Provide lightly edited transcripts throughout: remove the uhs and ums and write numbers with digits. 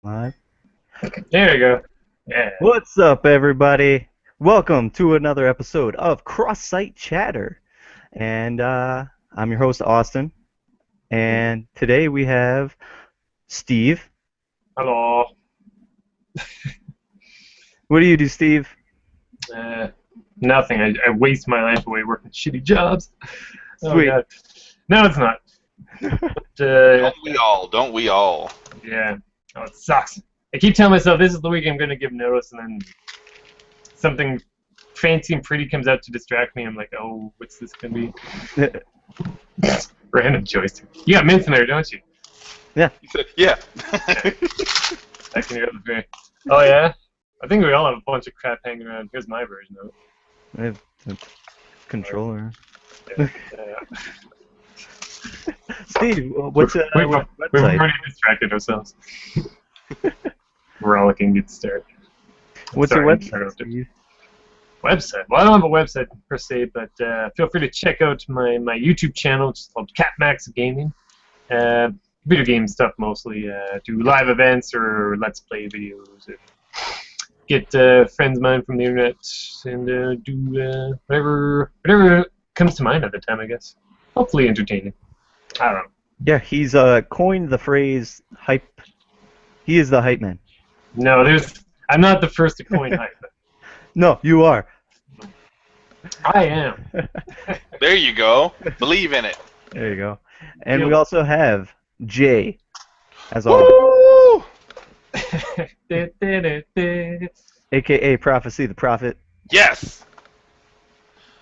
Live. There you go. Yeah. What's up, everybody? Welcome to another episode of Cross-Site Chatter. And I'm your host, Austin. And today we have Steve. Hello. What do you do, Steve? Nothing. I waste my life away working shitty jobs. Oh, Sweet. God. No, it's not. But, Don't we all? Don't we all? yeah. Oh, it sucks. I keep telling myself this is the week I'm going to give notice, and then something fancy and pretty comes out to distract me. I'm like, oh, what's this going to be? Random joystick. You got mints in there, don't you? Yeah. Yeah. I can hear the thing. Oh, yeah? I think we all have a bunch of crap hanging around. Here's my version of it. I have a controller. Yeah. Steve, what's We've website? already distracted ourselves. Rollicking gets started. What's Sorry, your website, interrupted. Steve? Website? Well, I don't have a website per se, but feel free to check out my YouTube channel, which is called CatMax Gaming. Video game stuff mostly. Do live events or let's play videos. And get friends of mine from the internet and do whatever comes to mind at the time, I guess. Hopefully entertaining. I don't know. Yeah, he's coined the phrase hype. He is the hype man. No, I'm not the first to coin hype. No, you are. I am. There you go. Believe in it. There you go. And Yeah. we also have Jay, as always, Woo! aka Prophecy the Prophet. Yes.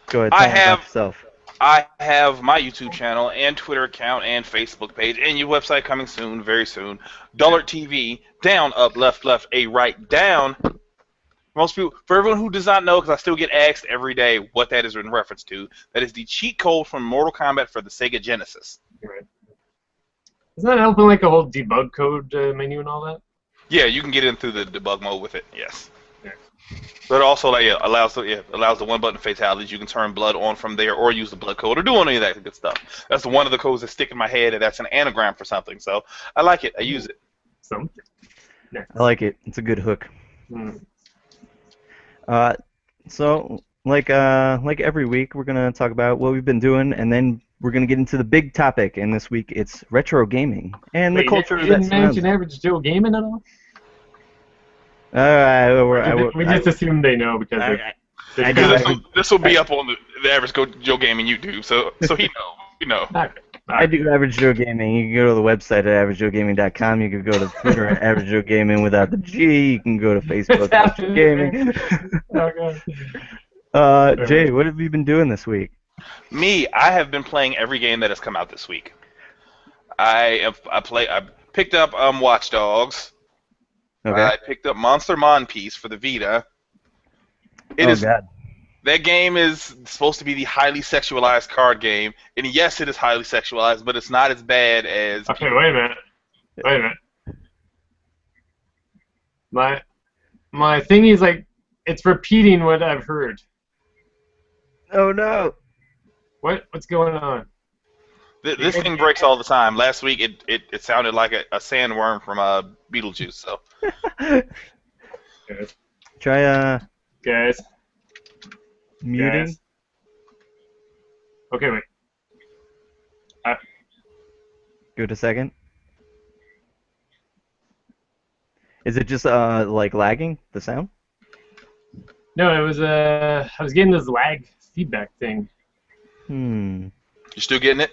Go ahead, I tell him about have- yourself. I have my YouTube channel and Twitter account and Facebook page and your website coming soon, very soon. Dullard TV, down, up, left, a right, down. Most people, for everyone who does not know, because I still get asked every day what that is in reference to, that is the cheat code from Mortal Kombat for the Sega Genesis. Right. Isn't that open like a whole debug code menu and all that? Yeah, you can get in through the debug mode with it. Yes. Yeah. But also, allows the one-button fatalities. You can turn blood on from there, or use the blood code, or do any of that good stuff. That's one of the codes that stick in my head, and that's an anagram for something. So I like it. I use it. Something. I like it. It's a good hook. Hmm. So like every week, we're gonna talk about what we've been doing, and then we're gonna get into the big topic. And this week, it's retro gaming and Wait, the culture you that didn't surrounds mention it. average Joe gaming at all? We I just assume they know because I do. This will be up on the average Joe Gaming YouTube, so he know. You know. I do Average Joe Gaming. You can go to the website at averagejoegaming.com. You can go to Twitter at Average Joe Gaming without the G. You can go to Facebook at Joe Gaming. Jay, what have you been doing this week? Me, I have been playing every game that has come out this week. I picked up Watch Dogs. Okay. I picked up Monster Monpiece for the Vita. God. That game is supposed to be the highly sexualized card game, and yes, it is highly sexualized, but it's not as bad as. Okay, wait a minute. My thing is like it's repeating what I've heard. Oh no. What's going on? This thing breaks all the time. Last week, it sounded like a sandworm from Beetlejuice. So. Guys, Try guys. muting. Guys. Okay, wait. Go to second. Is it just like lagging the sound? No, it was I was getting this lag feedback thing. Hmm. You still getting it?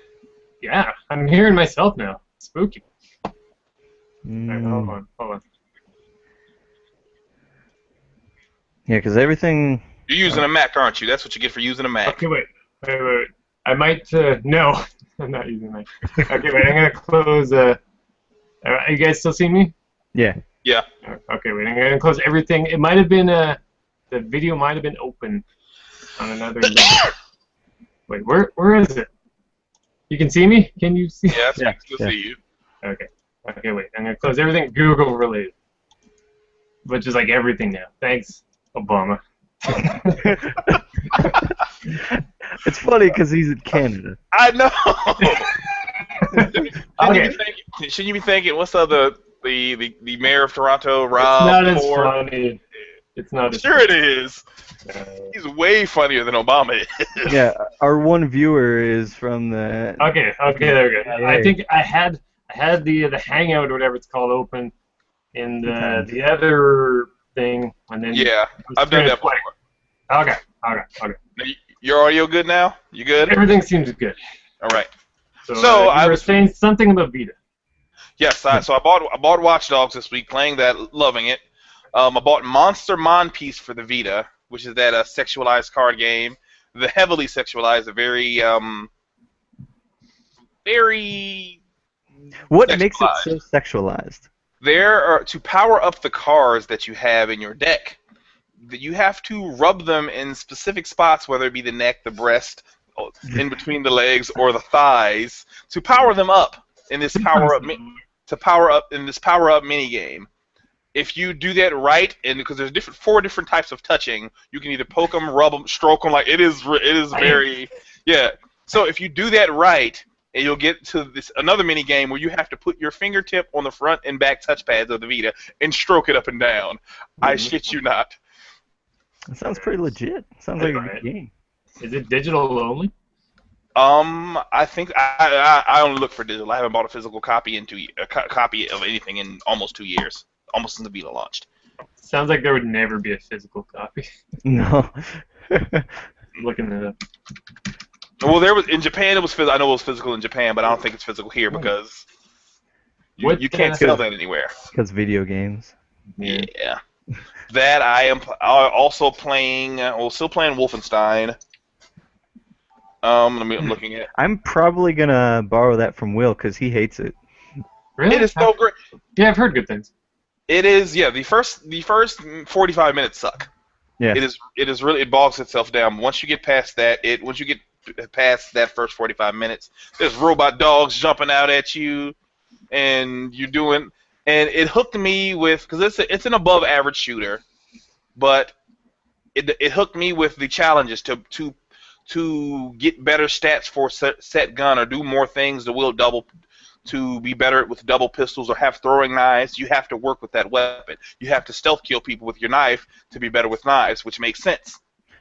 Yeah, I'm hearing myself now. Spooky. Alright, Mm. hold on. Yeah, because everything. You're using a Mac, aren't you? That's what you get for using a Mac. Okay, wait. I might, no, I'm not using my. Okay, wait, I'm gonna close, are you guys still seeing me? Yeah. Yeah. Okay, wait, I'm gonna close everything. It might have been, the video might have been open on another link. Wait, where is it? You can see me? Can you see? Yeah, I Yeah, can still yeah. see you. Okay, wait, I'm gonna close everything Google related. Which is like everything now. Thanks, Obama. It's funny because he's in Canada. I know. Okay. Shouldn't you be thinking, what's the other the mayor of Toronto, It's Rob not as Ford. funny. It's not as Sure, it is. funny. He's way funnier than Obama is. Yeah, our one viewer is from the. Okay, there we go. Yeah. I think I had the Hangout or whatever it's called open in Sometimes. the other thing, and then Yeah, it was I've done screen that play. before. Okay. Now, your audio good now? You good? Everything seems good. All right. So, So, you I were was- saying something about Vita. Yes, I bought Watch Dogs this week, playing that, loving it. I bought Monster Monpiece for the Vita, which is that sexualized card game. The heavily sexualized, a very What makes it sexualized. so sexualized? There are to power up the cards that you have in your deck. You have to rub them in specific spots, whether it be the neck, the breast, in between the legs, or the thighs, to power them up in this power up mini game. If you do that right, and because there's four different types of touching, you can either poke them, rub them, stroke them. Like it is very yeah. So if you do that right, and you'll get to this another mini game where you have to put your fingertip on the front and back touchpads of the Vita and stroke it up and down. I shit you not. It sounds pretty legit. Sounds like a Right. good game. Is it digital only? I think I only look for digital. I haven't bought a physical copy copy of anything in almost 2 years, almost since the Vita launched. Sounds like there would never be a physical copy. No. Looking it up. Well, there was in Japan. It was physical. I know it was physical in Japan, but I don't think it's physical here because you can't sell that anywhere. Because video games. Yeah. That I am also playing. Still playing Wolfenstein. I'm looking at. I'm probably gonna borrow that from Will because he hates it. Really? It is so great. Yeah, I've heard good things. It is. Yeah. The first 45 minutes suck. Yeah. It is really, it bogs itself down. Once you get past that, first 45 minutes, there's robot dogs jumping out at you, and it hooked me with, because it's an above average shooter, but it hooked me with the challenges to get better stats for set gun or do more things to be better with double pistols or have throwing knives. You have to work with that weapon. You have to stealth kill people with your knife to be better with knives, which makes sense.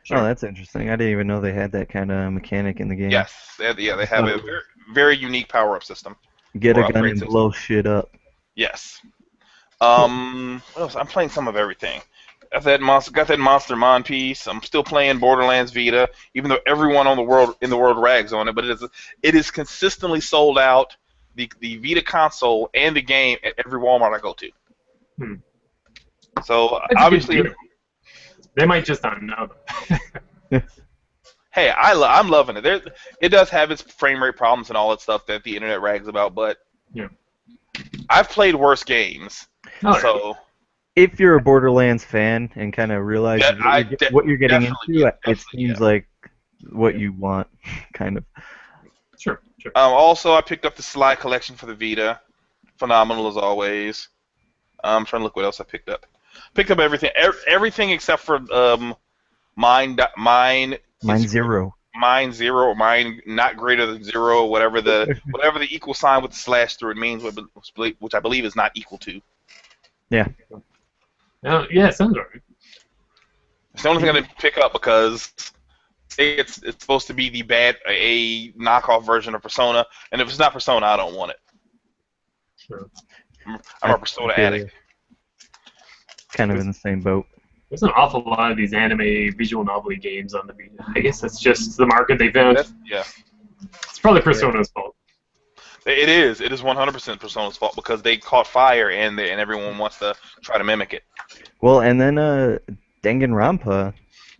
Oh, that's interesting. I didn't even know they had that kind of mechanic in the game. Yes, they have a very, very unique power-up system. Get a or gun upgrade and system. blow shit up. Yes. What else? I'm playing some of everything. Got that Monster Mon piece. I'm still playing Borderlands Vita, even though everyone in the world rags on it. But it is consistently sold out. The Vita console and the game at every Walmart I go to. So That's a obviously, good deal. They might just not know. hey, I'm loving it. It does have its frame rate problems and all that stuff that the internet rags about, but Yeah. I've played worse games. Oh, So If you're a Borderlands fan and kind of realize what you're getting definitely, into, it definitely, seems like what you want, kind of. Sure. Also, I picked up the Sly collection for the Vita. Phenomenal as always. I'm trying to look what else I picked up. Picked up everything, everything except for mine Zero. mine zero or mine not greater than zero, whatever the equal sign with the slash through it means, which I believe is not equal to. Yeah. Yeah, sounds alright. It's the only thing I didn't pick up because it's supposed to be a knockoff version of Persona, and if it's not Persona, I don't want it. Sure. I'm a Persona addict. Kind of in the same boat. There's an awful lot of these anime visual novel games on the Vita. I guess that's just the market they found. Yeah. It's probably Persona's fault. It is 100% Persona's fault because they caught fire and everyone wants to try to mimic it. Well, and then Danganronpa,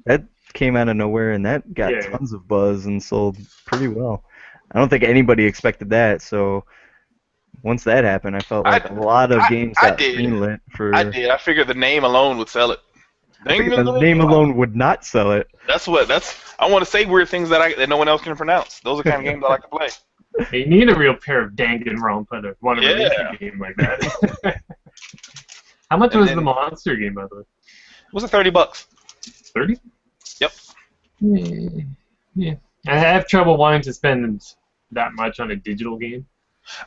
that came out of nowhere and that got Yeah. tons of buzz and sold pretty well. I don't think anybody expected that, so once that happened, I felt like a lot of games got greenlit for. I did. I figured the name alone would sell it. The name alone would not sell it. I want to say weird things that no one else can pronounce. Those are the kind of games I like to play. You need a real pair of Danganronpa to want to release Yeah. a game like that. How much was the monster game, by the way? It was $30. 30? Yep. Yeah. I have trouble wanting to spend that much on a digital game.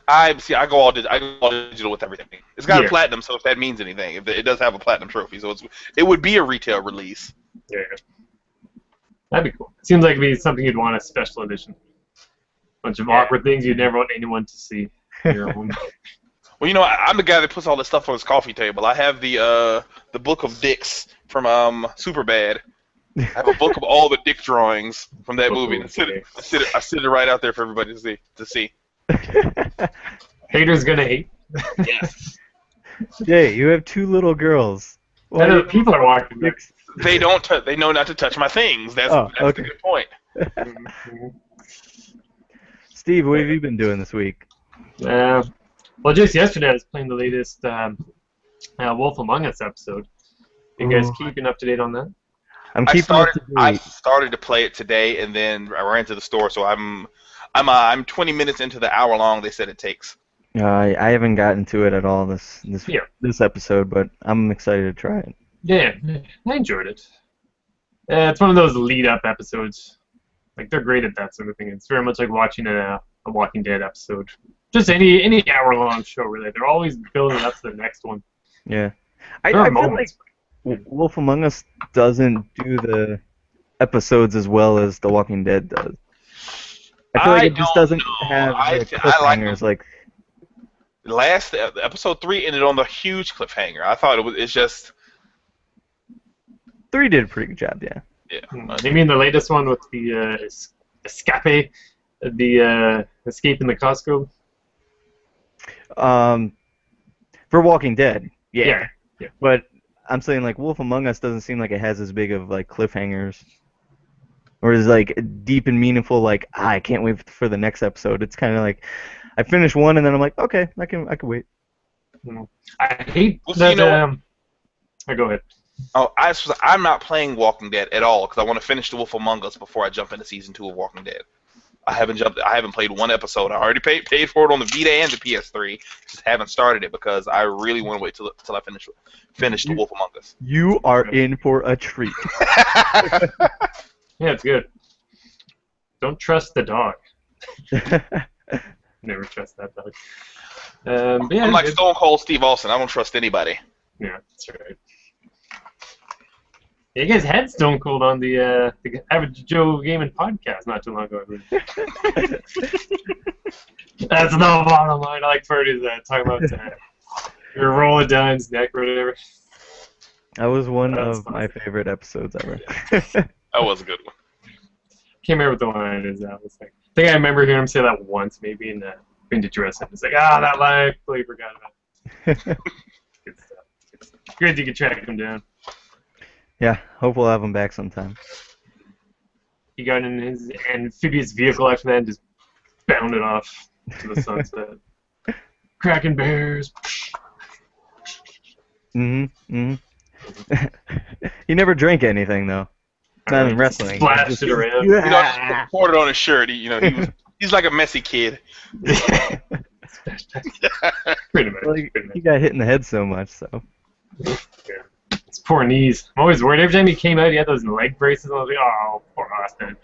I see. I go all digital with everything. It's got a Yeah. platinum, so if that means anything, it does have a platinum trophy, so it would be a retail release. Yeah. That'd be cool. Seems like it'd be something you'd want a special edition. Bunch of awkward things you'd never want anyone to see in your home. Well, you know, I'm the guy that puts all this stuff on his coffee table. I have the book of dicks from Superbad. I have a book of all the dick drawings from that movie. I sit it right out there for everybody to see. Haters gonna hate. Yes. Jay, you have two little girls. I know people are walking back. They don't. They know not to touch my things. That's okay. the good point. Steve, what have you been doing this week? Well, just yesterday I was playing the latest Wolf Among Us episode. You guys keeping up to date on that? I started to play it today, and then I ran to the store. So I'm 20 minutes into the hour long they said it takes. I haven't gotten to it at all this episode, but I'm excited to try it. Yeah, I enjoyed it. It's one of those lead-up episodes. Like, they're great at that sort of thing. It's very much like watching a Walking Dead episode. Just any hour-long show, really. They're always building up to the next one. Yeah. I feel like Wolf Among Us doesn't do the episodes as well as The Walking Dead does. I feel like it just doesn't have the cliffhangers like... Last episode 3 ended on the huge cliffhanger. I thought it's just... 3 did a pretty good job, yeah. Yeah. You mean the latest one with the escape, the escape in the Costco? For Walking Dead, yeah. Yeah. But I'm saying like Wolf Among Us doesn't seem like it has as big of like cliffhangers, or is like deep and meaningful. Like I can't wait for the next episode. It's kind of like I finish one and then I'm like, okay, I can wait. I hate that. Go ahead. Oh, I'm not playing Walking Dead at all because I want to finish the Wolf Among Us before I jump into season 2 of Walking Dead. I haven't played one episode. I already paid for it on the Vita and the PS3. Just haven't started it because I really want to wait till I finish the Wolf Among Us. You are in for a treat. Yeah, it's good. Don't trust the dog. Never trust that dog. Yeah, I'm like Stone Cold Steve Austin. I don't trust anybody. Yeah, that's right. You guys had Stone Cold on the Average Joe Gaming podcast not too long ago. That's the bottom line. I like Ferdy's talking about your roll it down his neck or whatever. That was one of my favorite episodes ever. That was a good one. Can't remember what the line is. I think I remember hearing him say that once, maybe in the dress. It's like, that line, I completely forgot about it. Good stuff. Good you can track him down. Yeah, hope we'll have him back sometime. He got in his amphibious vehicle after that and just bounded off to the sunset. Cracking bears. He never drank anything though. Not in wrestling. Splashed it around. Just poured it on his shirt. He's like a messy kid. Pretty much. Well, he got hit in the head so much, so. Yeah. His poor knees. I'm always worried. Every time he came out, he had those leg braces. I was like, oh, poor Austin.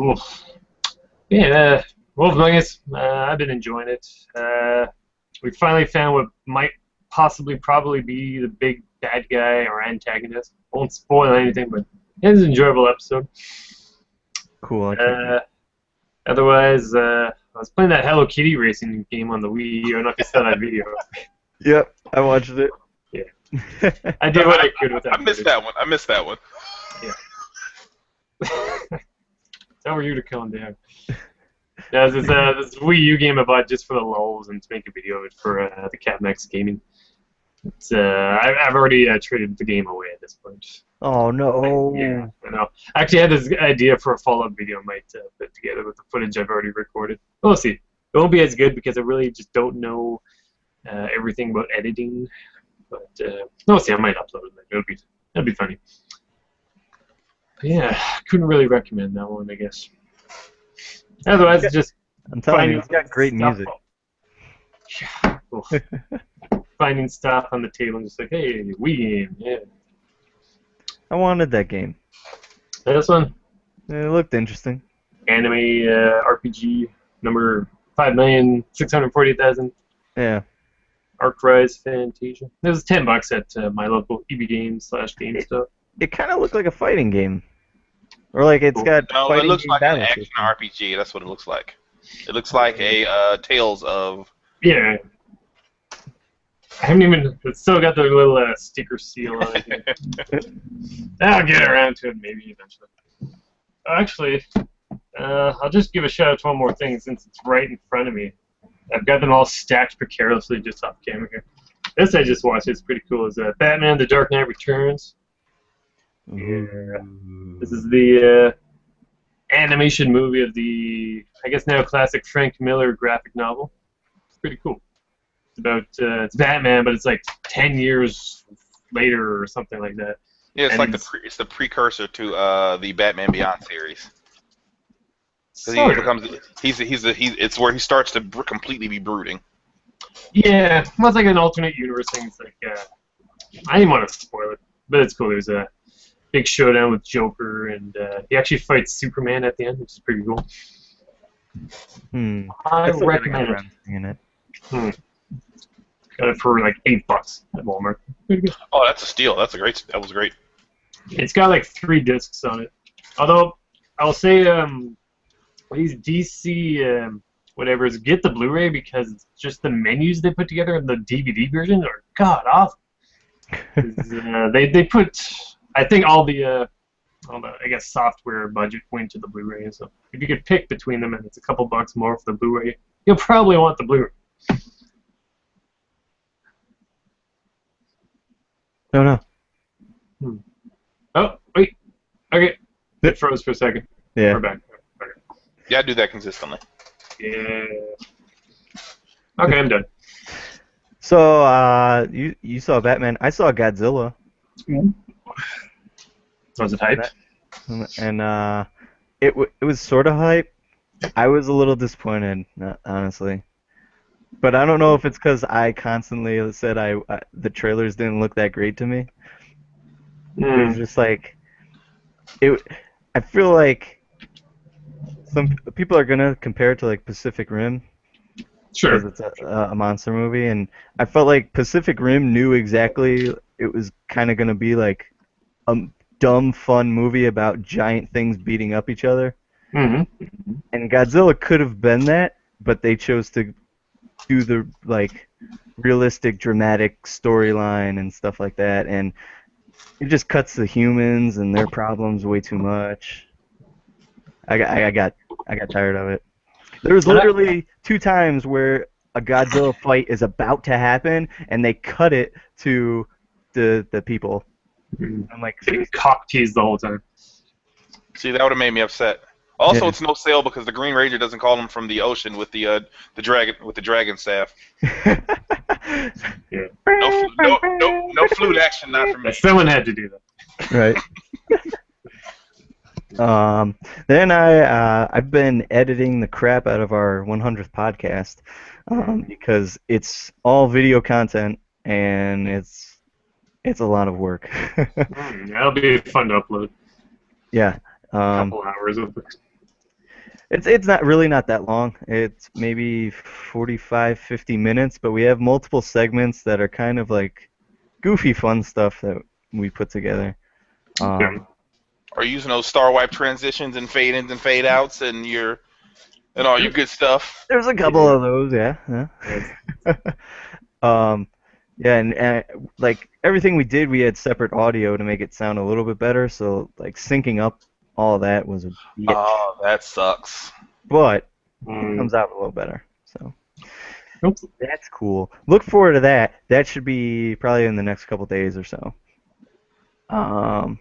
Oof. Yeah, Wolf Among Us, I've been enjoying it. We finally found what might probably be the big bad guy or antagonist. Won't spoil anything, but it was an enjoyable episode. Cool. Otherwise, I was playing that Hello Kitty racing game on the Wii. I don't know if you saw that video. Yep, I watched it. Yeah. I did what I could with that. I missed that one. Yeah. Tell you to calm down. Yeah, this Wii U game I bought just for the lulz and to make a video of it for the CatMax Gaming. It's I've already traded the game away at this point. Oh no. Yeah, I know. I actually had this idea for a follow-up video I might put together with the footage I've already recorded. We'll see. It won't be as good because I really just don't know everything about editing. But we'll see. I might upload it. It'll be funny. But yeah, couldn't really recommend that one, I guess. Otherwise, just I'm telling you, it's got great music. Yeah. Finding stuff on the table and just like, hey, Wii game, yeah. I wanted that game. This one? It looked interesting. Anime RPG number 5,640,000. Yeah. Arc Rise Fantasia. It was $10 at my local EB Games / It, GameStop. it kind of looked like a fighting game. Or like it's Cool. got No, it fighting looks game like an battle action system. RPG. That's what it looks like. It looks like a Tales of. Yeah. I haven't even. It's still got the little sticker seal on it. I'll get around to it maybe eventually. Actually, I'll just give a shout out to one more thing since it's right in front of me. I've got them all stacked precariously just off camera here. This I just watched. It's pretty cool. Is Batman: The Dark Knight Returns. Yeah. This is the animation movie of the, I guess now classic Frank Miller graphic novel. It's pretty cool. It's about it's Batman, but it's like 10 years later or something like that. Yeah, it's And like it's the precursor to the Batman Beyond series. Because sort he of. becomes it's where he starts to completely be brooding. Yeah, well, it's like an alternate universe thing. It's like I didn't want to spoil it, but it's cool. There's a big showdown with Joker, and he actually fights Superman at the end, which is pretty cool. I That's recommend it. in it. Got it for like $8 at Walmart. Pretty good. Oh, that's a steal. That was great. It's got like 3 discs on it. Although I'll say these DC whatever's get the Blu-ray because it's just the menus they put together in the DVD version are god awful. They put, I think all the I guess software budget went to the Blu-ray, so if you could pick between them and it's a couple bucks more for the Blu-ray, you'll probably want the Blu-ray. No. Oh wait, okay, it froze for a second. Yeah. We're back. Okay. Yeah, I do that consistently. Yeah. Okay, I'm done. So you saw Batman. I saw Godzilla. Was it hyped? And it was sort of hype. I was a little disappointed, honestly. But I don't know if it's because I constantly said the trailers didn't look that great to me. It was just like I feel like some people are gonna compare it to like Pacific Rim Sure. because it's a monster movie, and I felt like Pacific Rim knew exactly it was kind of gonna be like a dumb, fun movie about giant things beating up each other. Mm-hmm. And Godzilla could have been that, but they chose to do the like realistic, dramatic storyline and stuff like that, and it just cuts the humans and their problems way too much. I got tired of it. There was literally 2 times where a Godzilla fight is about to happen, and they cut it to the people. I'm like, Getting cock teased the whole time. See, that would have made me upset. Also, Yeah. it's no sale because the Green Ranger doesn't call him from the ocean with the dragon staff. Yeah. No flute action, not for me. Someone had to do that. Right. Then I've been editing the crap out of our 100th podcast because it's all video content and it's a lot of work. That'll be fun to upload. Yeah. A couple hours of it. It's not that long. It's maybe 45, 50 minutes, but we have multiple segments that are kind of like goofy, fun stuff that we put together. Okay. Are you using those star wipe transitions and fade ins and fade outs and all your good stuff? There's a couple of those, yeah. Yeah, and like everything we did, we had separate audio to make it sound a little bit better. So like syncing up all that was a bitch. Oh, that sucks. But it comes out a little better. So Oops. that's cool. Look forward to that. That should be probably in the next couple days or so. And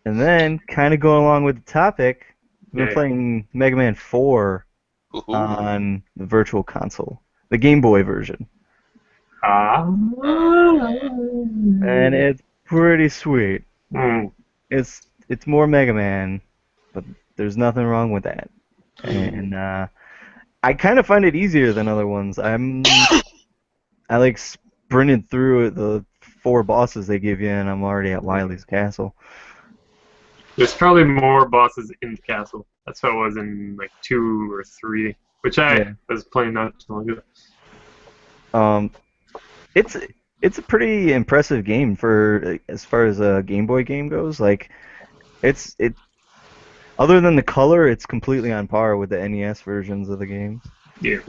then kind of going along with the topic, we've been playing Mega Man 4 on the Virtual Console, the Game Boy version. And it's pretty sweet. It's more Mega Man, but there's nothing wrong with that. And I kind of find it easier than other ones. I like sprinted through the 4 bosses they give you, and I'm already at Wily's castle. There's probably more bosses in the castle. That's how it was in like 2 or 3. which I Yeah. was playing not too long ago. Um, it's it's a pretty impressive game for as far as a Game Boy game goes. Like it other than the color, it's completely on par with the NES versions of the games. Yeah,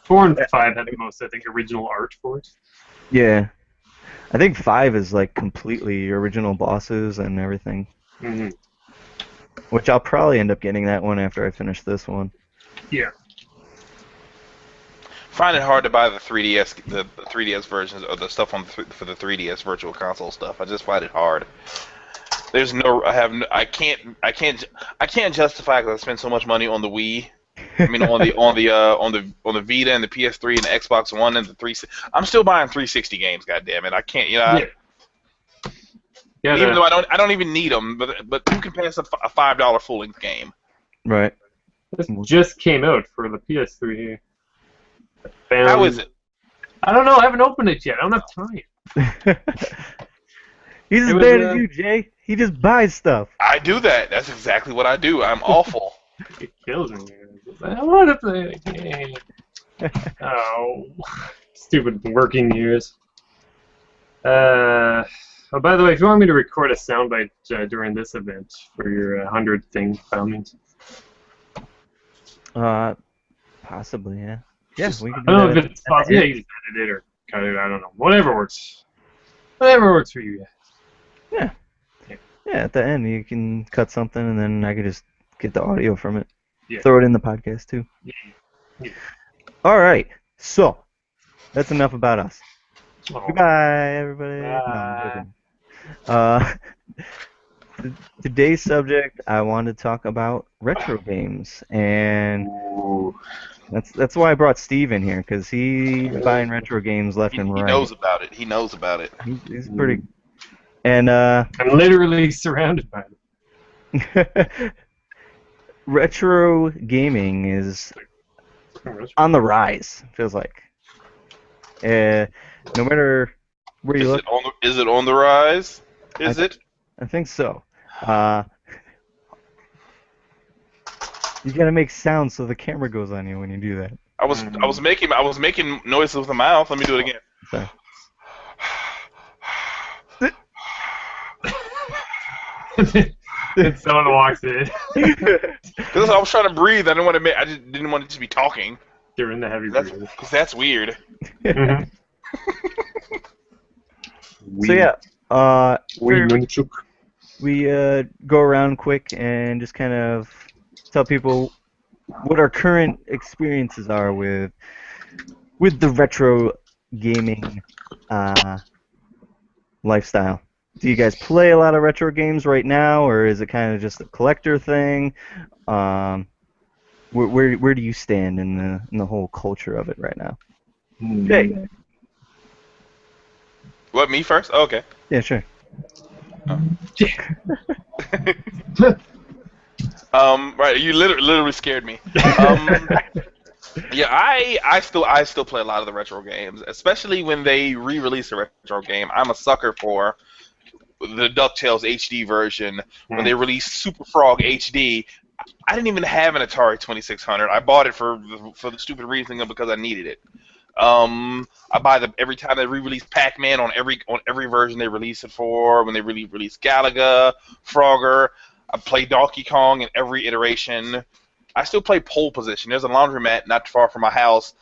4 and 5 had the most, I think, original art for it. Yeah. I think 5 is like completely original bosses and everything, Hmm. which I'll probably end up getting that one after I finish this one. Yeah. Find it hard to buy the 3DS, the 3DS versions of the stuff on for the 3DS Virtual Console stuff. I just find it hard. There's no, I have, no, I can't justify because I spent so much money on the Wii. I mean, on the Vita and the PS3 and the Xbox One and the 360. I'm still buying 360 games. God damn it! I can't, Yeah. Yeah. even though I don't even need them. But who can pass a $5 full length game? Right. This just came out for the PS3 here. How is it? I don't know. I haven't opened it yet. I don't have time. He's as bad as you, Jay. He just buys stuff. I do that. That's exactly what I do. I'm awful. It kills me. I want to play a game. Oh, stupid working years. Oh, by the way, if you want me to record a soundbite during this event for your 100 thing, by all means. Possibly, yeah. Yeah, we can I do don't know that. if it's possible. Yeah, you just edit it or cut it. I don't know. Whatever works. Whatever works for you guys. Yeah. Yeah, at the end you can cut something and then I could just get the audio from it. Yeah. Throw it in the podcast too. Yeah. All right. So, that's enough about us. Oh. Goodbye, everybody. Bye. No, I'm joking. Today's subject, I want to talk about retro games, and Ooh. that's why I brought Steve in here, because he's buying retro games left and He right. knows about it. He knows about it. He's pretty. And I'm literally surrounded by them. retro gaming is on the rise. Feels like. No matter where you look, Is it on the rise? Is it? I think so. You gotta make sounds so the camera goes on you when you do that. I was making noises with the mouth. Let me do it again. Sorry. Then someone walks in. Because I was trying to breathe. I just didn't want it to be talking. You're in the heavy breathing. Because that's weird. Mhm. So yeah, We go around quick and just kind of tell people what our current experiences are with the retro gaming lifestyle. Do you guys play a lot of retro games right now, or is it kind of just a collector thing? Where do you stand in the whole culture of it right now? Jay. What, me first? Oh, okay. Yeah, sure. Right, you literally scared me. Yeah, I still play a lot of the retro games, especially when they re-release a retro game. I'm a sucker for the DuckTales HD version. When they released Super Frog HD, I didn't even have an Atari 2600. I bought it for the stupid reason of because I needed it. I buy them every time they re-release Pac-Man on every version they release it for. When they release Galaga, Frogger, I play Donkey Kong in every iteration. I still play Pole Position. There's a laundromat not far from my house.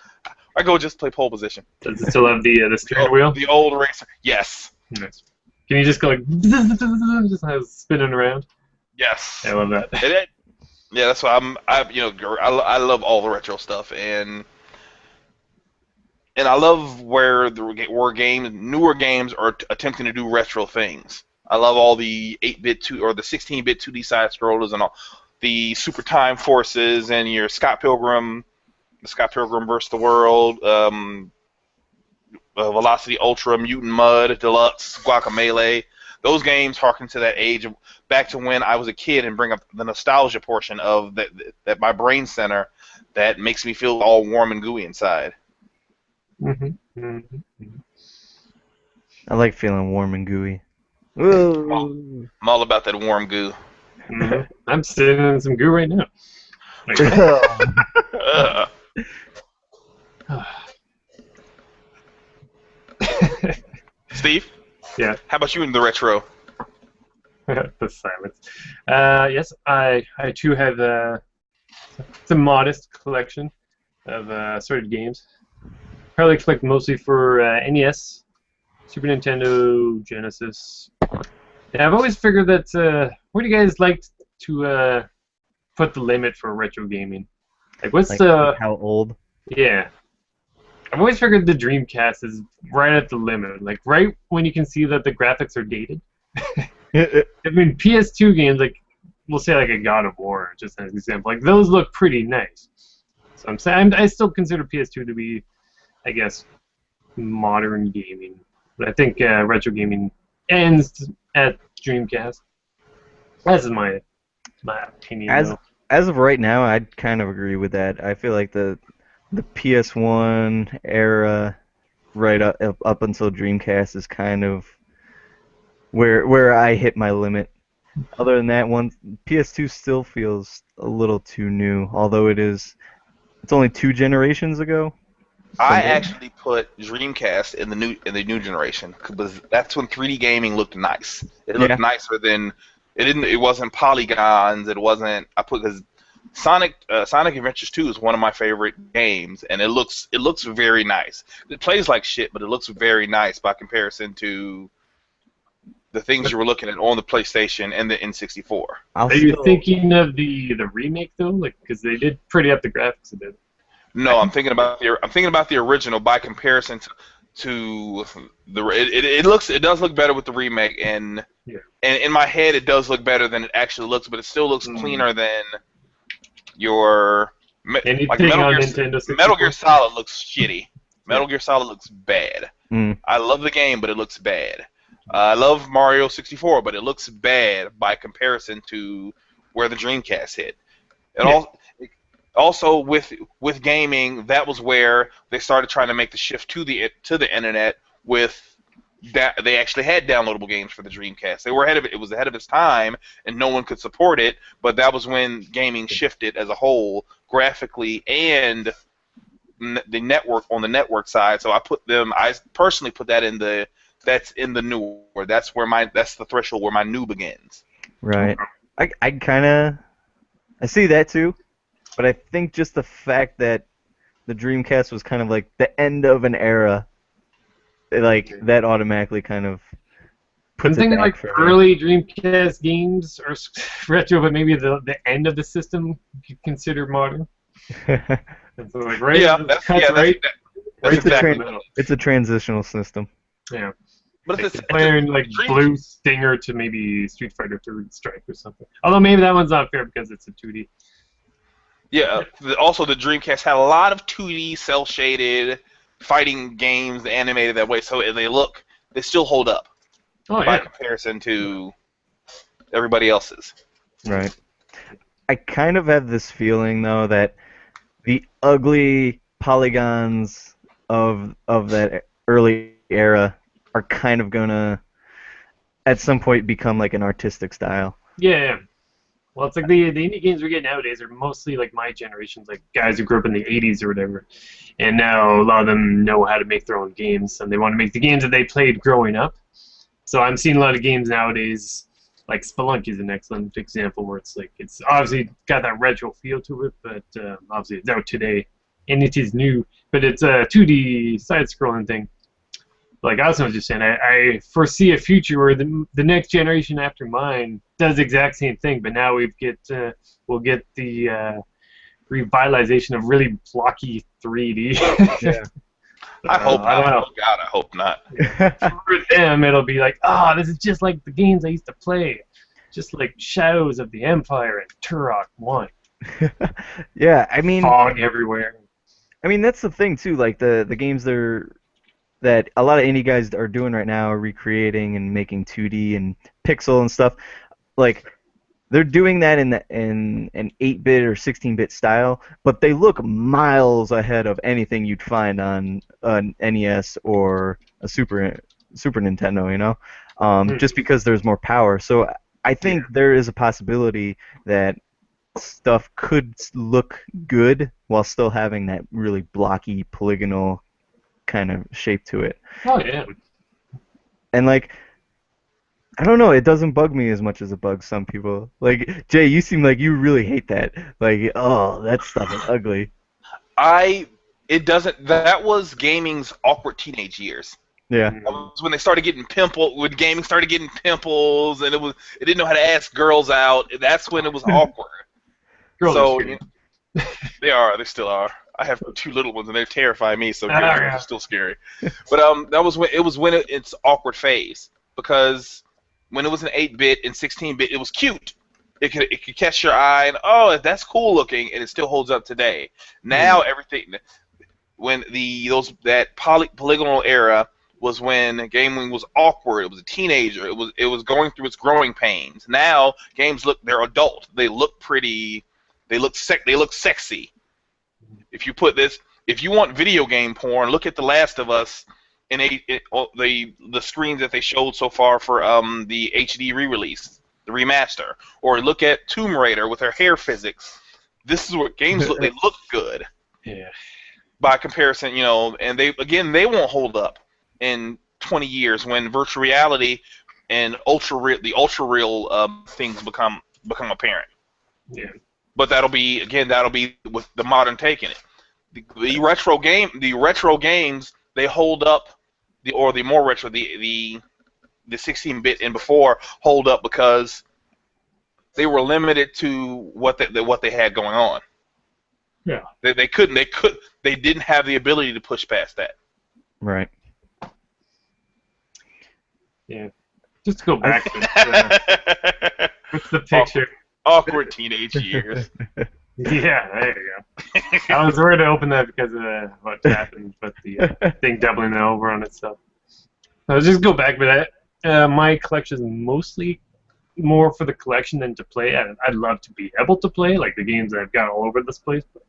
I go just play Pole Position. Does it still have the steering wheel? The old racer. Yes. Nice. Can you just go like just have it spinning around? Yes. I love that. Yeah, that's why I love all the retro stuff and I love where newer games are attempting to do retro things. I love all the 8-bit or the 16-bit 2D side scrollers and all the Super Time Forces and your Scott Pilgrim vs. the World, Velocity Ultra, Mutant Mud, Deluxe, Guacamelee. Those games harken to that age of back to when I was a kid and bring up the nostalgia portion of that my brain center that makes me feel all warm and gooey inside. I like feeling warm and gooey. Ooh. I'm all about that warm goo. I'm sitting in some goo right now. Steve, Yeah, how about you in the retro? the silence. Yes, I too have it's a modest collection of assorted games. Probably expect mostly for NES, Super Nintendo, Genesis. And I've always figured that where do you guys like to put the limit for retro gaming? Like, what's Like how old? yeah? I've always figured the Dreamcast is right at the limit, like right when you can see that the graphics are dated. I mean, PS2 games, like we'll say like a God of War, just as an example, like those look pretty nice. So I'm saying I still consider PS2 to be, I guess, modern gaming, but I think retro gaming ends at Dreamcast. That's my opinion, As though. as of right now, I'd kind of agree with that. I feel like the PS1 era, right up until Dreamcast, is kind of where I hit my limit. Other than that, one PS2 still feels a little too new, although it's only 2 generations ago. I So actually put Dreamcast in the new generation because that's when 3D gaming looked nice. It looked yeah, nicer than it didn't. It wasn't polygons. It wasn't. I put because Sonic Adventures 2 is one of my favorite games, and it looks very nice. It plays like shit, but it looks very nice by comparison to the things But you were looking at on the PlayStation and the N64. I'll are you still thinking of the remake though? Like, because they did pretty up the graphics a bit. I No, can, I'm thinking about the original by comparison to it does look better with the remake, yeah. and in my head it does look better than it actually looks, but it still looks Mm. cleaner than your like Anything on Nintendo Metal Gear 64? Solid looks shitty. Yeah. Metal Gear Solid looks bad. mm, I love the game, but it looks bad. I love Mario 64, but it looks bad by comparison to where the Dreamcast hit. It Yeah. all also with gaming, that was where they started trying to make the shift to the internet with that they actually had downloadable games for the Dreamcast. They were ahead of it. It was ahead of its time, and no one could support it. But that was when gaming shifted as a whole, graphically and the network on the network side. So I personally put that in the that's in the newer. That's the threshold where my new begins. right. I kind of I see that too, but I think just the fact that the Dreamcast was kind of like the end of an era, like Okay. that automatically kind of I'm puts it thinking back like for early Dreamcast games are retro, but maybe the end of the system you could consider modern. me. And so like right, Yeah, it cuts that's right It's a down the exactly. tran middle. it's a transitional system. Yeah. But Like you're it's a playing like dream. Blue Stinger to maybe Street Fighter Third Strike or something. Although maybe that one's not fair because it's a 2D. Yeah. Also, the Dreamcast had a lot of 2D cell shaded fighting games animated that way, so they still hold up Oh by yeah. comparison to everybody else's. Right. I kind of have this feeling though that the ugly polygons of that early era are kind of gonna at some point become like an artistic style. Yeah, yeah. Well, it's like the indie games we get nowadays are mostly like my generation's, like guys who grew up in the '80s or whatever, and now a lot of them know how to make their own games, and they want to make the games that they played growing up. So I'm seeing a lot of games nowadays, like Spelunky is an excellent example where it's like it's obviously got that retro feel to it, but obviously it's out today and it is new, but it's a 2D side-scrolling thing. Like Austin was just saying, I foresee a future where the next generation after mine does the exact same thing, but now we'll get the revitalization of really blocky 3D. Yeah. I hope I don't not. know. Oh God, I hope not. For them, it'll be like, this is just like the games I used to play, just like Shadows of the Empire and Turok 1. Yeah, Fog everywhere. I mean that's the thing too. Like the games that a lot of indie guys are doing right now are recreating and making 2D and pixel and stuff. Like they're doing that in an 8-bit or 16-bit style, but they look miles ahead of anything you'd find on an NES or a Super Nintendo, you know, Hmm. just because there's more power. So I Yeah. think there is a possibility that stuff could look good while still having that really blocky, polygonal kind of shape to it. Oh yeah. And like, I don't know, it doesn't bug me as much as it bugs some people. Like, Jay, you seem like you really hate that. Like, oh, that stuff is ugly. I it doesn't. That was gaming's awkward teenage years. Yeah. That was when they started getting when gaming started getting pimples, and it didn't know how to ask girls out. That's when it was awkward. Girls So are scary. they still are. I have two little ones, and they terrify me. So Ah, girls yeah. are still scary. But that was when its awkward phase, because when it was an 8-bit and 16-bit, it was cute. It could catch your eye, and oh, that's cool looking, and it still holds up today. Now everything, when that polygonal era was when gaming was awkward. It was a teenager. It was going through its growing pains. Now games they're adult. They look pretty. They look sexy. If you want video game porn, look at The Last of Us in the screens that they showed so far for the HD re-release, the remaster, or look at Tomb Raider with her hair physics. This is what games look. They look good. Yeah. By comparison, and they won't hold up in 20 years when virtual reality and the ultra real things become apparent. Yeah. But that'll be with the modern take in it. The retro games, they hold up, the more retro, the 16-bit and before hold up because they were limited to what they had going on. Yeah. They didn't have the ability to push past that. Right. Yeah. Just to go back to what's the picture? Awkward teenage years. Yeah, there you go. I was worried to open that because of what happened, but the thing doubling over on itself. So just go back, but my collection is mostly more for the collection than to play. I'd love to be able to play, like the games that I've got all over this place. But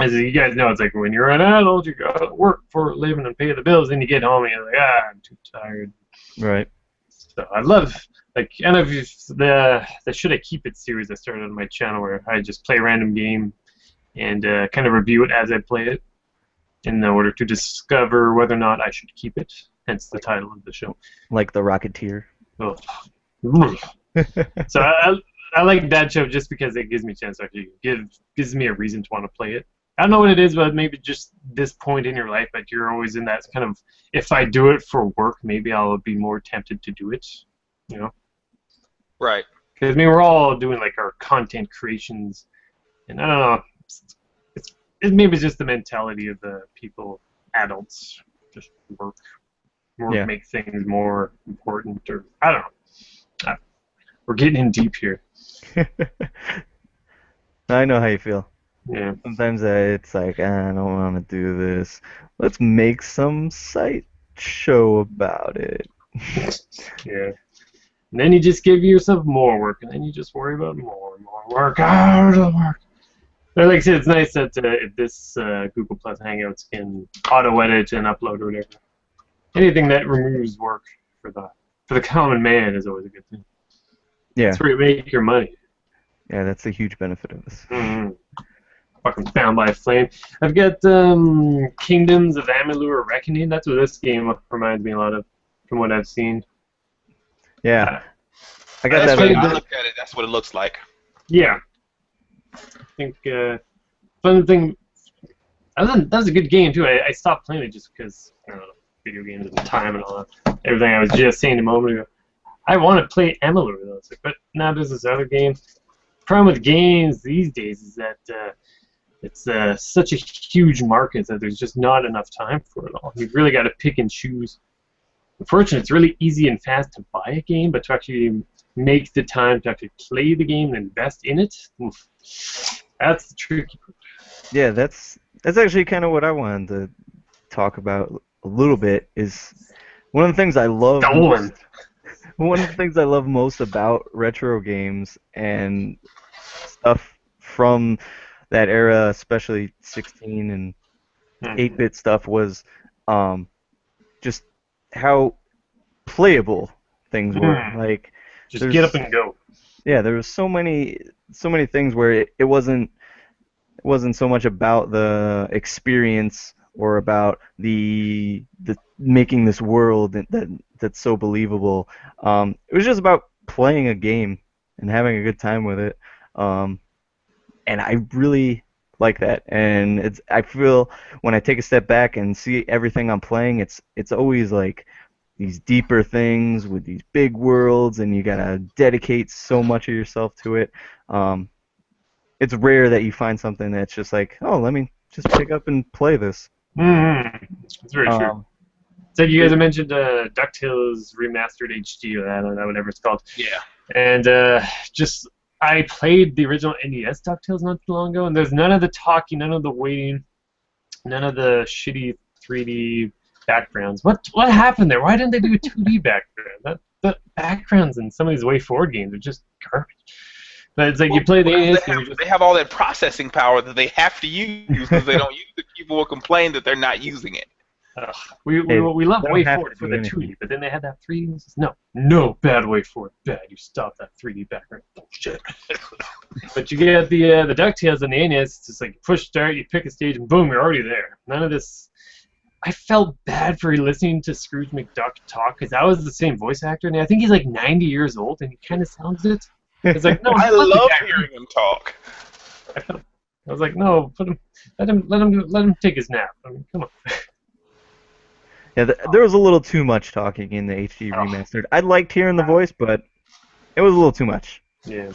as you guys know, it's like when you're an adult, you go to work for a living and pay the bills, and you get home and you're like, I'm too tired. Right. So I love, like, and if the Should I Keep It series I started on my channel where I just play a random game and kind of review it as I play it in order to discover whether or not I should keep it, hence the title of the show. Like the Rocketeer. Oh. So I like that show just because it gives me a chance to actually gives me a reason to want to play it. I don't know what it is, but maybe just this point in your life that you're always in that kind of, if I do it for work, maybe I'll be more tempted to do it, Right. Because, I mean, we're all doing, like, our content creations, and I don't know, maybe it's just the mentality of the people, adults, just work make things more important, or I don't know. We're getting in deep here. I know how you feel. Yeah. Sometimes it's like, I don't want to do this. Let's make some site show about it. Yeah. And then you just give yourself more work, and then you just worry about more and more work. Work. But like I said, it's nice that if this Google Plus Hangouts can auto-edit and upload or whatever. Anything that removes work for the common man is always a good thing. Yeah. That's where you make your money. Yeah, that's a huge benefit of this. Mm-hmm. Fucking Found by a Flame. I've got Kingdoms of Amalur Reckoning. That's what this game reminds me a lot of, from what I've seen. Yeah. I got That's that. I looked at it. That's what it looks like. Yeah. I think fun thing. That was a good game too. I stopped playing it just because I don't know, video games at the time and all that. Everything I was just saying a moment ago. I want to play Amalur though. It's like, but now there's this other game. The problem with games these days is that it's such a huge market that there's just not enough time for it all. You've really got to pick and choose. Unfortunately, it's really easy and fast to buy a game, but to actually make the time to actually play the game and invest in it, that's the tricky part. Yeah, that's actually kind of what I wanted to talk about a little bit. Is one of the things I love. One of the things I love most about retro games and stuff from that era, especially 16 and 8-bit stuff, was just how playable things were. Like, just get up and go. yeah, there was so many things where it wasn't so much about the experience or about the making this world that's so believable. It was just about playing a game and having a good time with it. Um, and I really like that. And I feel when I take a step back and see everything I'm playing, it's always like these deeper things with these big worlds, and you gotta dedicate so much of yourself to it. Um, it's rare that you find something that's just like, oh, let me just pick up and play this. Mm-hmm. That's very true. Um, So you guys have mentioned DuckTales Remastered HD, or I don't know, whatever it's called. Yeah. And just I played the original NES DuckTales not too long ago, and there's none of the talking, none of the waiting, none of the shitty 3D backgrounds. What happened there? Why didn't they do a 2D background? The backgrounds in some of these Way Forward games are just garbage. But it's like you play the NES game. They have all that processing power that they have to use because they don't use it. People will complain that they're not using it. We love don't Way have Forward to for do the anything. 2D, but then they had that 3D. And says, no, bad Way Forward, bad. You stop that 3D background bullshit. But you get the DuckTales and the NES. It's just like push start, you pick a stage, and boom, you're already there. None of this. I felt bad for listening to Scrooge McDuck talk because that was the same voice actor, and I think he's like 90 years old, and he kind of sounds it. It's like no, I put the love guy- hearing him talk. I was like, no, let him take his nap. I mean, come on. Yeah, there was a little too much talking in the HD Oh. remastered. I liked hearing the voice, but it was a little too much. Yeah.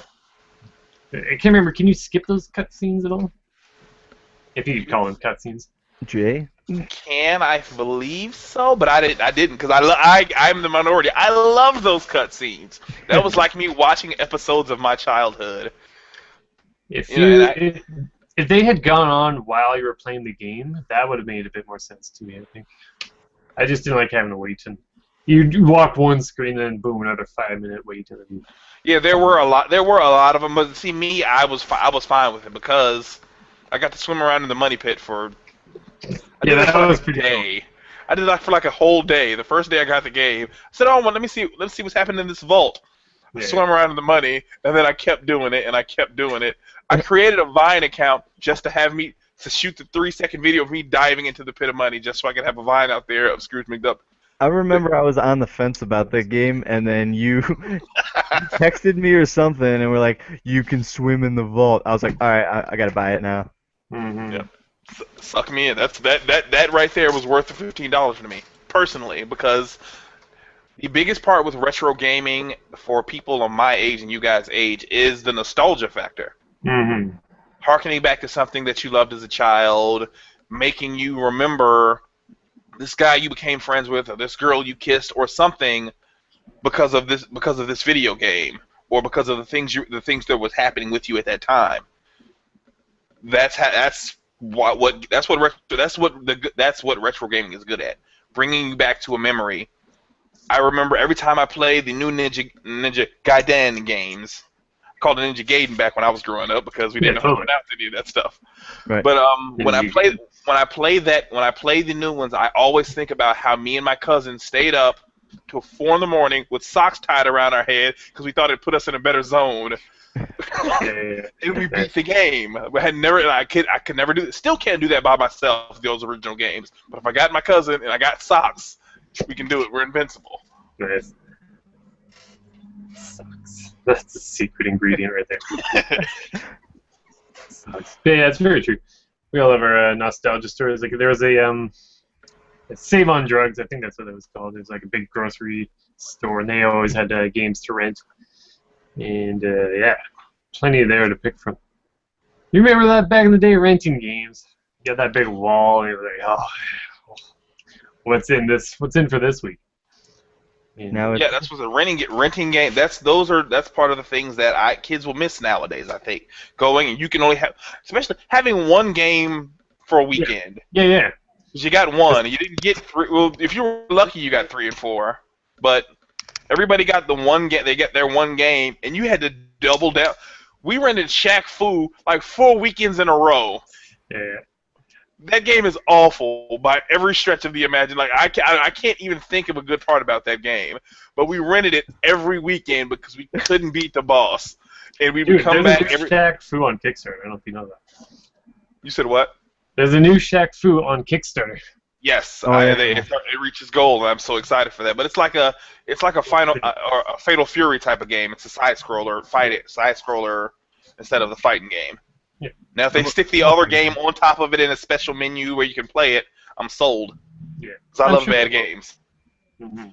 I can't remember. Can you skip those cutscenes at all? If you could call them cutscenes. Jay? Can I believe so? But I didn't because I'm the minority. I love those cutscenes. That was like me watching episodes of my childhood. If You know, you and if they had gone on while you were playing the game, that would have made a bit more sense to me. I think. I just didn't like having to wait, and you walk one screen and then boom, another 5-minute wait, and then. Yeah, there were a lot. There were a lot of them, but see, me, I was fine with it because I got to swim around in the money pit for. I did Yeah, that that for was like a pretty day. I did that for like a whole day. The first day I got the game, I said, "Oh, well, let me see what's happening in this vault." I Yeah. swam around in the money, and then I kept doing it, and I kept doing it. I created a Vine account just to have me to shoot the 3-second video of me diving into the pit of money, just so I could have a Vine out there of Scrooge McDuck. I remember I was on the fence about the game, and then you texted me or something, and we're like, "You can swim in the vault." I was like, "All right, I gotta buy it now." Mm-hmm. Yeah. Suck me in. That right there was worth the $15 to me personally, because the biggest part with retro gaming for people of my age and you guys' age is the nostalgia factor. Mm-hmm. Harkening back to something that you loved as a child, making you remember this guy you became friends with, or this girl you kissed, or something because of this video game, or because of the things that was happening with you at that time. That's what retro gaming is good at, bringing you back to a memory. I remember every time I played the new Ninja Gaiden games. I called it Ninja Gaiden back when I was growing up because we didn't know how to pronounce any of that stuff. Right. But when I play the new ones, I always think about how me and my cousin stayed up till 4 in the morning with socks tied around our head because we thought it put us in a better zone. Yeah. And we beat the game. I could never do it. Still can't do that by myself. Those original games. But if I got my cousin and I got socks, we can do it. We're invincible. Nice. Sucks. That's the secret ingredient right there. Sucks. Yeah, it's very true. We all have our nostalgia stories. Like there was a Save on Drugs. I think that's what it was called. It was like a big grocery store, and they always had games to rent. And yeah, plenty there to pick from. You remember that back in the day, renting games? You had that big wall, and you were like, oh, what's in for this week? And, Now Yeah, that's what the renting game. That's part of the things that kids will miss nowadays. I think going and you can only have, especially having one game for a weekend. yeah. Because you got one, you didn't get 3. Well, if you were lucky, you got 3 and 4. But everybody got the one game. They get their one game, and you had to double down. We rented Shaq Fu like 4 weekends in a row. Yeah. that game is awful by every stretch of the imagination. Like I can't even think of a good part about that game. But we rented it every weekend because we couldn't beat the boss, and we would Dude, come there's a back new every. Shaq Fu on Kickstarter. I don't know if you know that. You said what? There's a new Shaq Fu on Kickstarter. Yes, Oh, yeah. it reaches gold, and I'm so excited for that. But it's like a final or a Fatal Fury type of game. It's a side scroller instead of the fighting game. Yeah. Now, if they stick the other game on top of it in a special menu where you can play it, I'm sold. Yeah. Because I I'm love sure bad they will. games. Mm-hmm.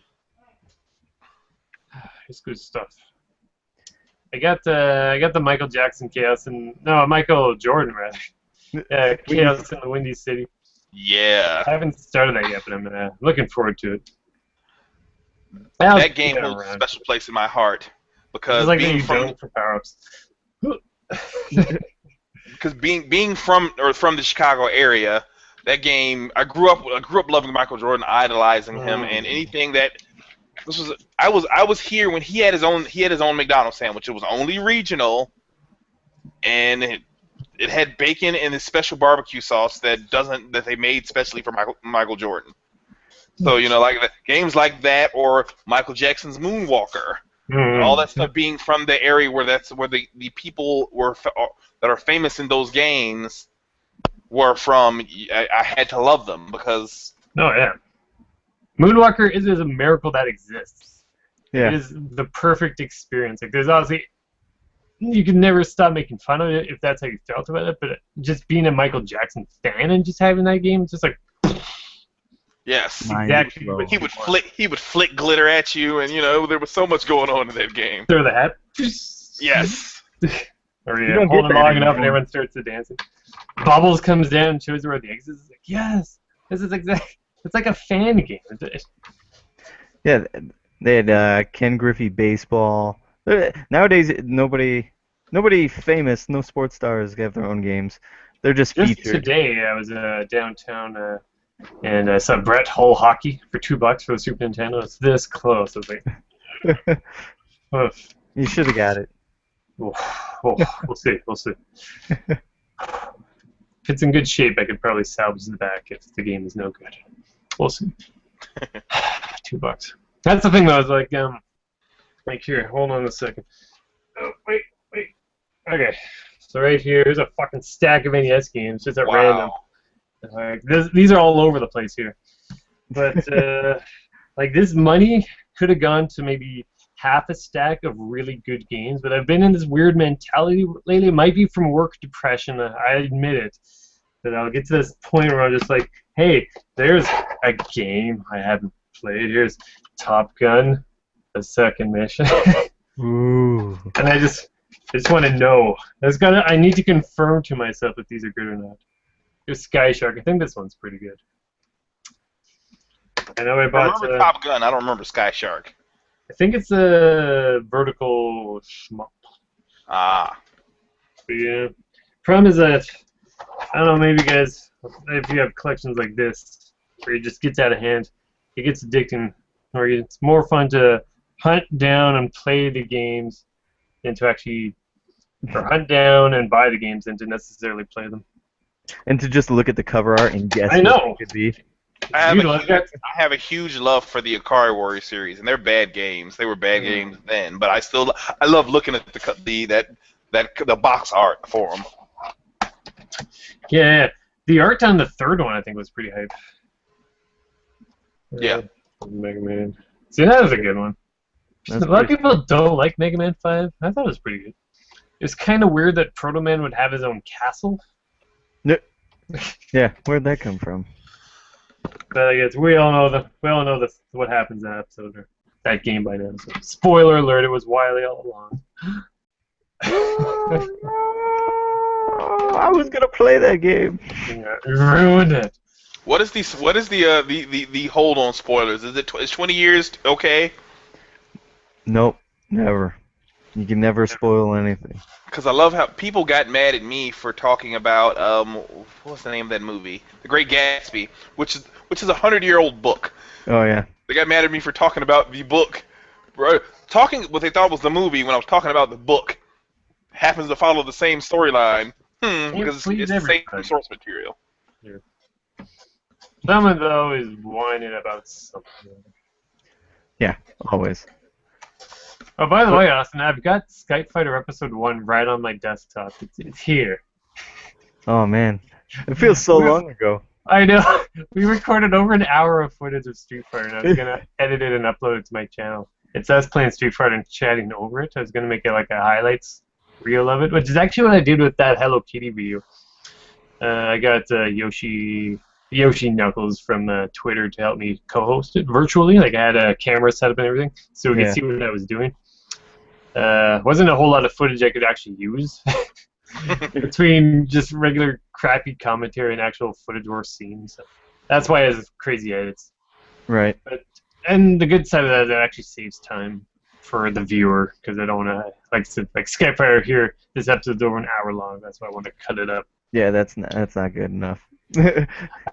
It's good stuff. I got the Michael Jackson Chaos and no Michael Jordan rather. Chaos in the Windy City. Yeah. I haven't started that yet, but I'm looking forward to it. That game holds a special place in my heart because It's like being being from for power-ups. because being from the Chicago area, that game I grew up loving Michael Jordan, idolizing him, and anything that I was here when he had his own McDonald's sandwich. It was only regional, and it had bacon and this special barbecue sauce that they made specially for Michael Jordan. So like games like that or Michael Jackson's Moonwalker. All that stuff being from the area where the people that are famous in those games were from. I had to love them because. Oh yeah, Moonwalker is a miracle that exists. Yeah. It is the perfect experience. Like there's obviously you can never stop making fun of it if that's how you felt about it. But just being a Michael Jackson fan and just having that game, it's just like. Yes, exactly. He would flick glitter at you, and there was so much going on in that game. Throw the hat. Yes. Or don't hold get it that long enough and anymore. everyone starts to dance. Bubbles comes down and shows you where the exit is. Like, yes, this is exact. It's like a fan game. Yeah, they had Ken Griffey baseball. Nowadays, nobody famous, no sports stars have their own games. They're just Just featured. today, I was downtown and I saw Brett Hull hockey for $2 for the Super Nintendo. It's this close. I was like, oof. You should have got it. We'll see. We'll see. If it's in good shape, I could probably salvage the back if the game is no good. We'll see. $2. That's the thing, though. I was like here, hold on a second. Oh, wait. Okay. So right here, here's a fucking stack of NES games, just at random. Like these are all over the place here. But like this money could have gone to maybe half a stack of really good games, but I've been in this weird mentality lately. It might be from work depression, I admit it. But I'll get to this point where I'm just like, hey, there's a game I haven't played. Here's Top Gun, the second mission. Ooh. And I just want to know. I need to confirm to myself if these are good or not. Here's Sky Shark. I think this one's pretty good. I know I bought. I remember Top Gun. I don't remember Sky Shark. I think it's a vertical shmup. Ah. But yeah. Problem is that I don't know. Maybe guys, if you have collections like this, where it just gets out of hand, it gets addicting, or it's more fun to hunt down and play the games than to actually, or hunt down and buy the games than to necessarily play them. And to just look at the cover art and guess I know. what it could be. I have a huge love for the Ikari Warrior series, and they're bad games. They were bad games then, but I love looking at the box art for them. Yeah, the art on the third one I think was pretty hype. Yeah. Mega Man. See, that was a good one. That's A lot of people don't like Mega Man 5. I thought it was pretty good. It's kind of weird that Proto Man would have his own castle. Yeah, where'd that come from? But I guess we all know what happens in that episode or that game by now. So, spoiler alert: it was Wily all along. I was gonna play that game. Yeah, ruined it. What is the hold on spoilers? Is 20 years okay? Nope, never. You can never spoil anything. Because I love how people got mad at me for talking about what's the name of that movie, The Great Gatsby, which is a 100-year-old book. Oh yeah. They got mad at me for talking about the book, talking what they thought was the movie when I was talking about the book. Happens to follow the same storyline, because it's the same source material. Yeah. Someone though is whining about something. Yeah, always. Oh, by the But way, Austin, I've got Skype Fighter Episode 1 right on my desktop. It's here. oh man, it feels so long ago. I know. We recorded over an hour of footage of Street Fighter, and I was gonna edit it and upload it to my channel. It's us playing Street Fighter and chatting over it. I was gonna make it like a highlights reel of it, which is actually what I did with that Hello Kitty video. I got Yoshi Knuckles from Twitter to help me co-host it virtually. Like I had a camera set up and everything, so we could Yeah. see what I was doing. Wasn't a whole lot of footage I could actually use between just regular crappy commentary and actual footage worth seeing. So that's why it has crazy edits. Right. And the good side of that is it actually saves time for the viewer because I don't want to like Skype Fire here. This episode's over an hour long. That's why I want to cut it up. Yeah, that's not good enough.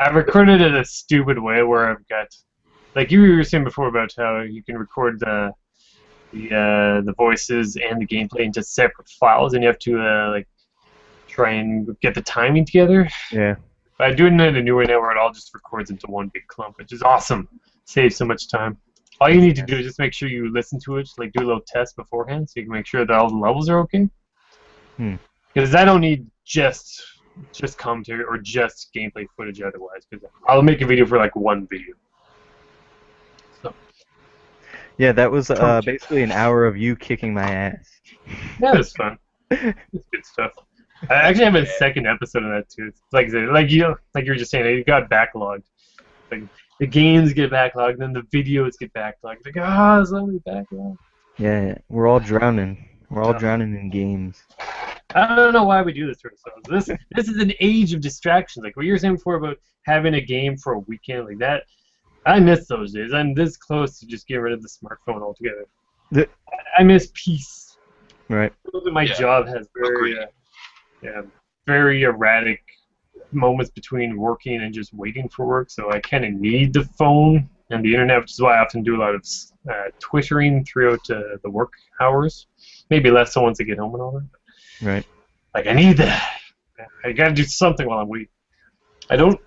I've recorded it a stupid way where I've got, like you were saying before about how you can record the voices and the gameplay into separate files, and you have to like try and get the timing together. Yeah. But I'm doing it a new way now where it all just records into one big clump, which is awesome. Saves so much time. All you need to do is just make sure you listen to it, like do a little test beforehand, so you can make sure that all the levels are okay. Because I don't need just commentary or just gameplay footage otherwise, because I'll make a video for like one video. So Yeah, that was basically an hour of you kicking my ass. yeah, it's fun. It's good stuff. I actually have a second episode of that too. It's like you were just saying, it got backlogged. Like the games get backlogged, then the videos get backlogged. Like it's only backlogged. Yeah, we're all drowning. We're all drowning in games. I don't know why we do this to ourselves. This is an age of distractions. Like what you were saying before about having a game for a weekend like that. I miss those days. I'm this close to just getting rid of the smartphone altogether. I miss peace. Right. My job has very erratic moments between working and just waiting for work, so I kind of need the phone and the internet, which is why I often do a lot of twittering throughout the work hours. Maybe less so once I get home and all that. Right. Like, I need that. I gotta do something while I'm waiting. I don't,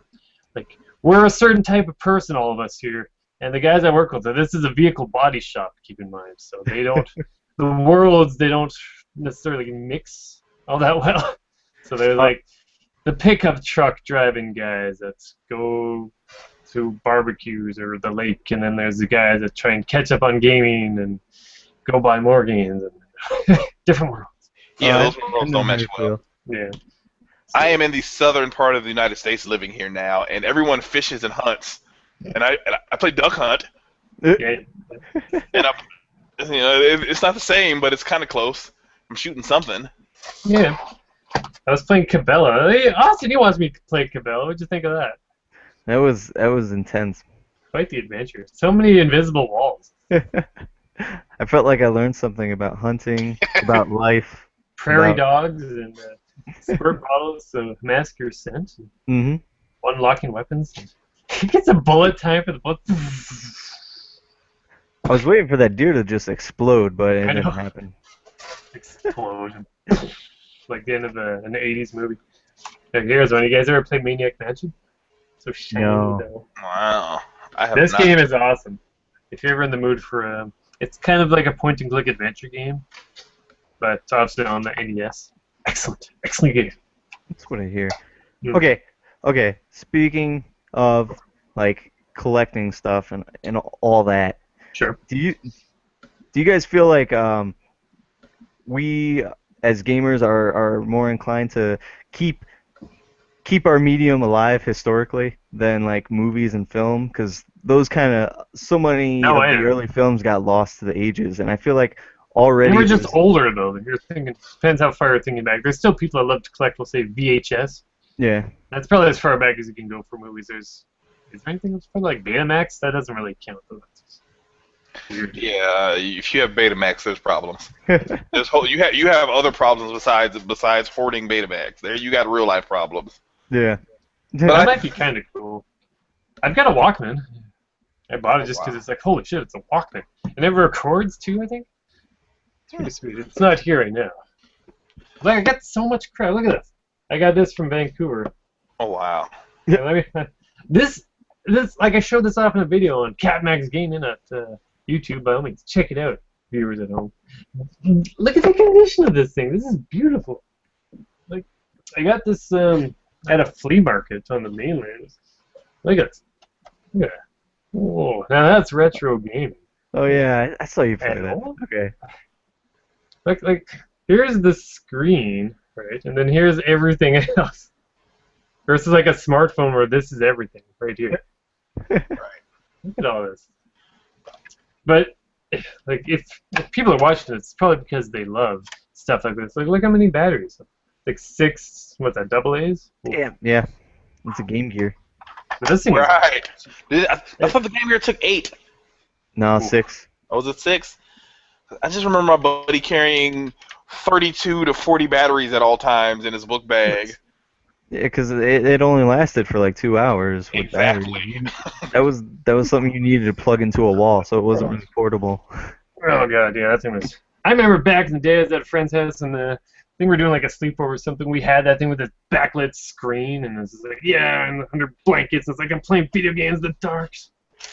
like, we're a certain type of person, all of us here, and the guys I work with, this is a vehicle body shop, keep in mind, so they don't, the worlds, they don't necessarily mix all that well. So they're like the pickup truck driving guys that go to barbecues or the lake, and then there's the guys that try and catch up on gaming and go buy more games. And different worlds. Yeah, those worlds don't mesh well. Yeah. I am in the southern part of the United States living here now, and everyone fishes and hunts. And I play duck hunt. Yeah. And it's not the same, but it's kind of close. I'm shooting something. Yeah. I was playing Cabela. Hey, Austin, he wants me to play Cabela. What'd you think of that? That was intense. Quite the adventure. So many invisible walls. I felt like I learned something about hunting, about life. Prairie dogs and squirt bottles to mask your scent. Mm-hmm. Unlocking weapons. He gets a bullet time for the bullet. I was waiting for that deer to just explode, but it didn't happen. Explosion. Like the end of an 80s movie. Like, here's one. You guys ever play Maniac Mansion? So shiny, though. Wow. I have This not. game is awesome. If you're ever in the mood for it's kind of like a point-and-click adventure game, but obviously on the NES. Excellent game. That's what I hear. Mm. Okay. Speaking of like collecting stuff and all that, Sure. do you guys feel like we as gamers are more inclined to keep our medium alive historically than like movies and film? Because those kind of so many of the early films got lost to the ages, and I feel like already we're just older though. You're thinking, depends how far you're thinking back. There's still people that love to collect, we'll say VHS. Yeah. That's probably as far back as you can go for movies. Is there anything else for like Betamax? That doesn't really count though. That's just weird. Yeah, if you have Betamax, there's problems. You have other problems besides hoarding Betamax. There you got real life problems. Yeah. But that might be kind of cool. I've got a Walkman. I bought it just because it's like, holy shit, it's a Walkman. And it records too, I think. It's pretty sweet. It's not here right now. Like, I got so much crap. Look at this. I got this from Vancouver. Oh wow. Yeah, this this, like, I showed this off in a video on CatMax Gaming at YouTube. By all means, check it out, viewers at home. Look at the condition of this thing. This is beautiful. Like, I got this at a flea market on the mainland. Look at this. Look at that. Whoa, now that's retro gaming. Oh yeah, I saw you play At that. all? Okay. Like, here's the screen, right, and then here's everything else. Versus like a smartphone where this is everything right here. Right. Look at all this. But like, if people are watching this, it's probably because they love stuff like this. Like, look how many batteries. Like 6, what's that, double A's? Damn. Yeah. It's a Game Gear. But this thing Right. I thought the Game Gear took 8. No, 6. Oh, was it 6? I just remember my buddy carrying 32 to 40 batteries at all times in his book bag. Yeah, because it only lasted for like 2 hours with Exactly. batteries. That was something you needed to plug into a wall, so it wasn't really portable. Oh god, yeah, that thing was. I remember back in the day, I was at a friend's house, and I think we were doing like a sleepover or something. We had that thing with this backlit screen, and it's like, yeah, and under blankets. It's like I'm playing video games in the dark.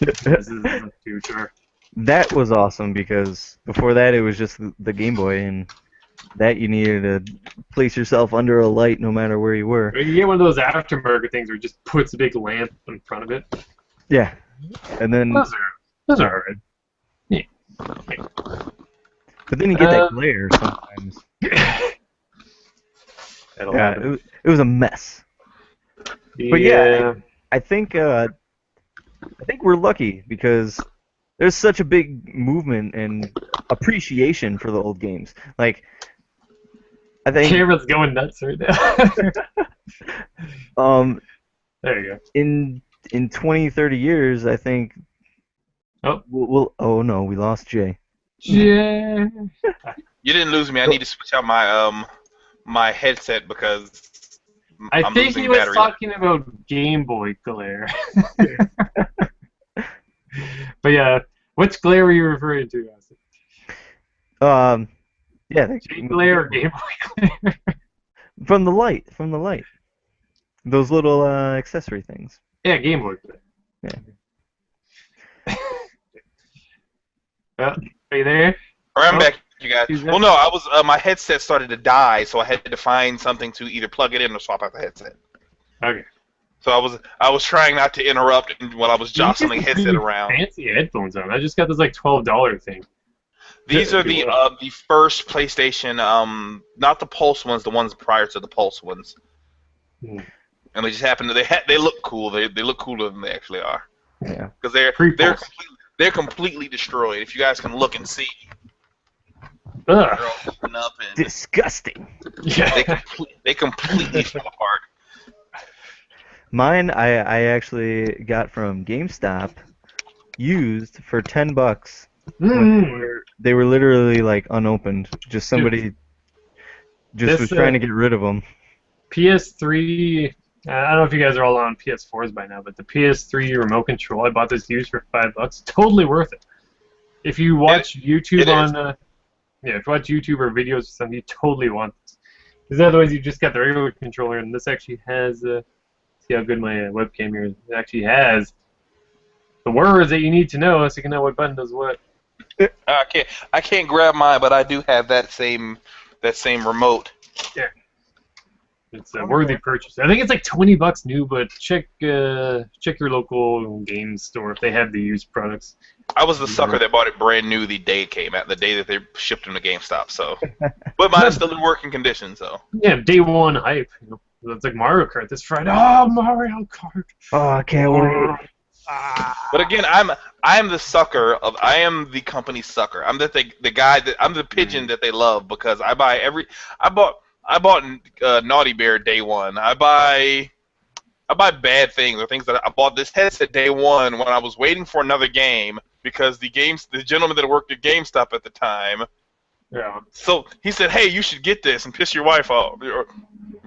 This is the future. That was awesome because before that it was just the Game Boy, and that you needed to place yourself under a light no matter where you were. You get one of those aftermarket things where it just puts a big lamp in front of it. Yeah, and then Those are alright. Yeah. but then you get that glare sometimes. That'll Yeah, happen. it was a mess. But yeah, I think we're lucky because there's such a big movement and appreciation for the old games. Like, I think Camera's going nuts right now. There you go. in 20, 30 years, I think Oh. oh no, we lost Jay. Yeah. You didn't lose me. I need to switch out my my headset because I I'm think losing he was battery. talking about Game Boy glare. But yeah, which glare were you referring to, Austin? Yeah, J glare or Game Boy glare? from the light, those little accessory things. Yeah, Game Boy glare. Yeah. Well, are you there? All right, I'm Oh, back, you guys. he's back. Well, no, I was my headset started to die, so I had to find something to either plug it in or swap out the headset. Okay. So I was trying not to interrupt while I was jostling You get headset these around. fancy headphones on. I just got this like $12 thing. These are the first PlayStation, not the Pulse ones, the ones prior to the Pulse ones. Hmm. And they just happen to they look cool. They look cooler than they actually are Yeah. because Pre-Pulse. they're completely destroyed. If you guys can look and see, Ugh. they're all open up and Disgusting. Yeah. they completely fell apart. Mine, I actually got from GameStop, used for $10. Mm. They were literally like unopened. Just somebody This, was trying to get rid of them. PS3. I don't know if you guys are all on PS4s by now, but the PS3 remote control, I bought this used for $5. Totally worth it. If you watch YouTube it on, if you watch YouTube or videos or something, you totally want this. Because otherwise, you just got the regular controller, and this actually has. See how good my webcam here is. It actually has the words that you need to know, so you can know what button does what. I can't grab mine, but I do have that same remote. Yeah. It's a worthy purchase. I think it's like $20 new, but check your local game store if they have the used products. I was the sucker that bought it brand new the day it came out, the day that they shipped them to GameStop. So, but mine is still in working condition. So. Yeah, day one hype. You know, it's like Mario Kart this Friday. Oh, Mario Kart! Oh, I can't wait. But again, I am the sucker of I am the company sucker. I'm the guy that I'm the pigeon that they love because I bought Naughty Bear day one. I buy bad things or things that I bought this headset day one when I was waiting for another game because the gentleman that worked at GameStop at the time. Yeah. So he said, "Hey, you should get this and piss your wife off."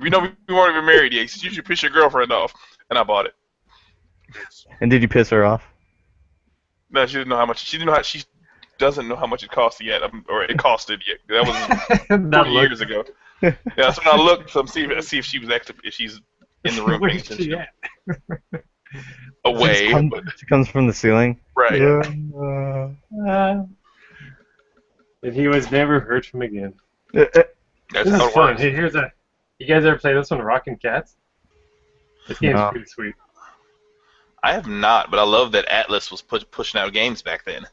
We know we weren't even married yet. He said, "You should piss your girlfriend off," and I bought it. And did you piss her off? No, she didn't know how much. She doesn't know how much it cost yet, or it costed yet. That was 40 years ago. Yeah, so when I looked, see if she was if she's in the room. Where's she at? away. She comes from the ceiling. Right. Uh, and he was never heard from again. That's This how is it fun. works. Hey, here's a. You guys ever play this one, Rockin' Cats? This game's No. pretty sweet. I have not, but I love that Atlas was pushing out games back then.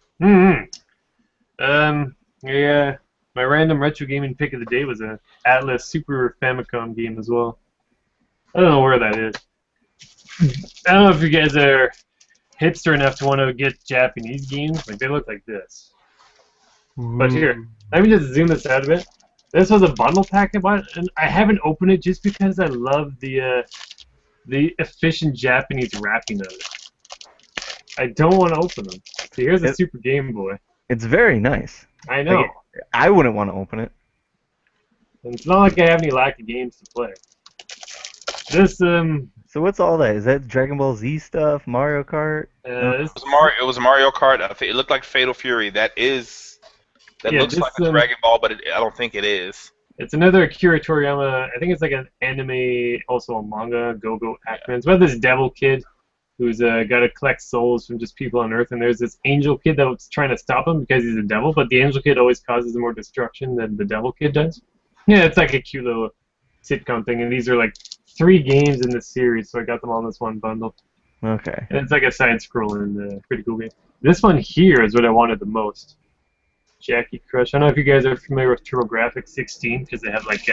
Yeah. My random retro gaming pick of the day was a Atlas Super Famicom game as well. I don't know where that is. I don't know if you guys are hipster enough to want to get Japanese games. Like, they look like this. But here, let me just zoom this out a bit. This was a bundle pack I bought, and I haven't opened it just because I love the efficient Japanese wrapping of it. I don't want to open them. So here's a Super Game Boy. It's very nice. I know. Like, I wouldn't want to open it. And it's not like I have any lack of games to play. This So what's all that? Is that Dragon Ball Z stuff? Mario Kart? this It was Mario Kart. It looked like Fatal Fury. That Yeah, looks this, like a Dragon Ball, but I don't think it is. it's another Akira Toriyama. I think it's like an anime, also a manga. Go-Go Ackman. It's about this devil kid who's got to collect souls from just people on Earth, and there's this angel kid that's trying to stop him because he's a devil, but the angel kid always causes more destruction than the devil kid does. Yeah, it's like a cute little sitcom thing, and these are like 3 games in this series, so I got them all in this one bundle. Okay. And it's like a side-scrolling, pretty cool game. This one here is what I wanted the most. Jackie Crush. I don't know if you guys are familiar with TurboGrafx 16 because they have like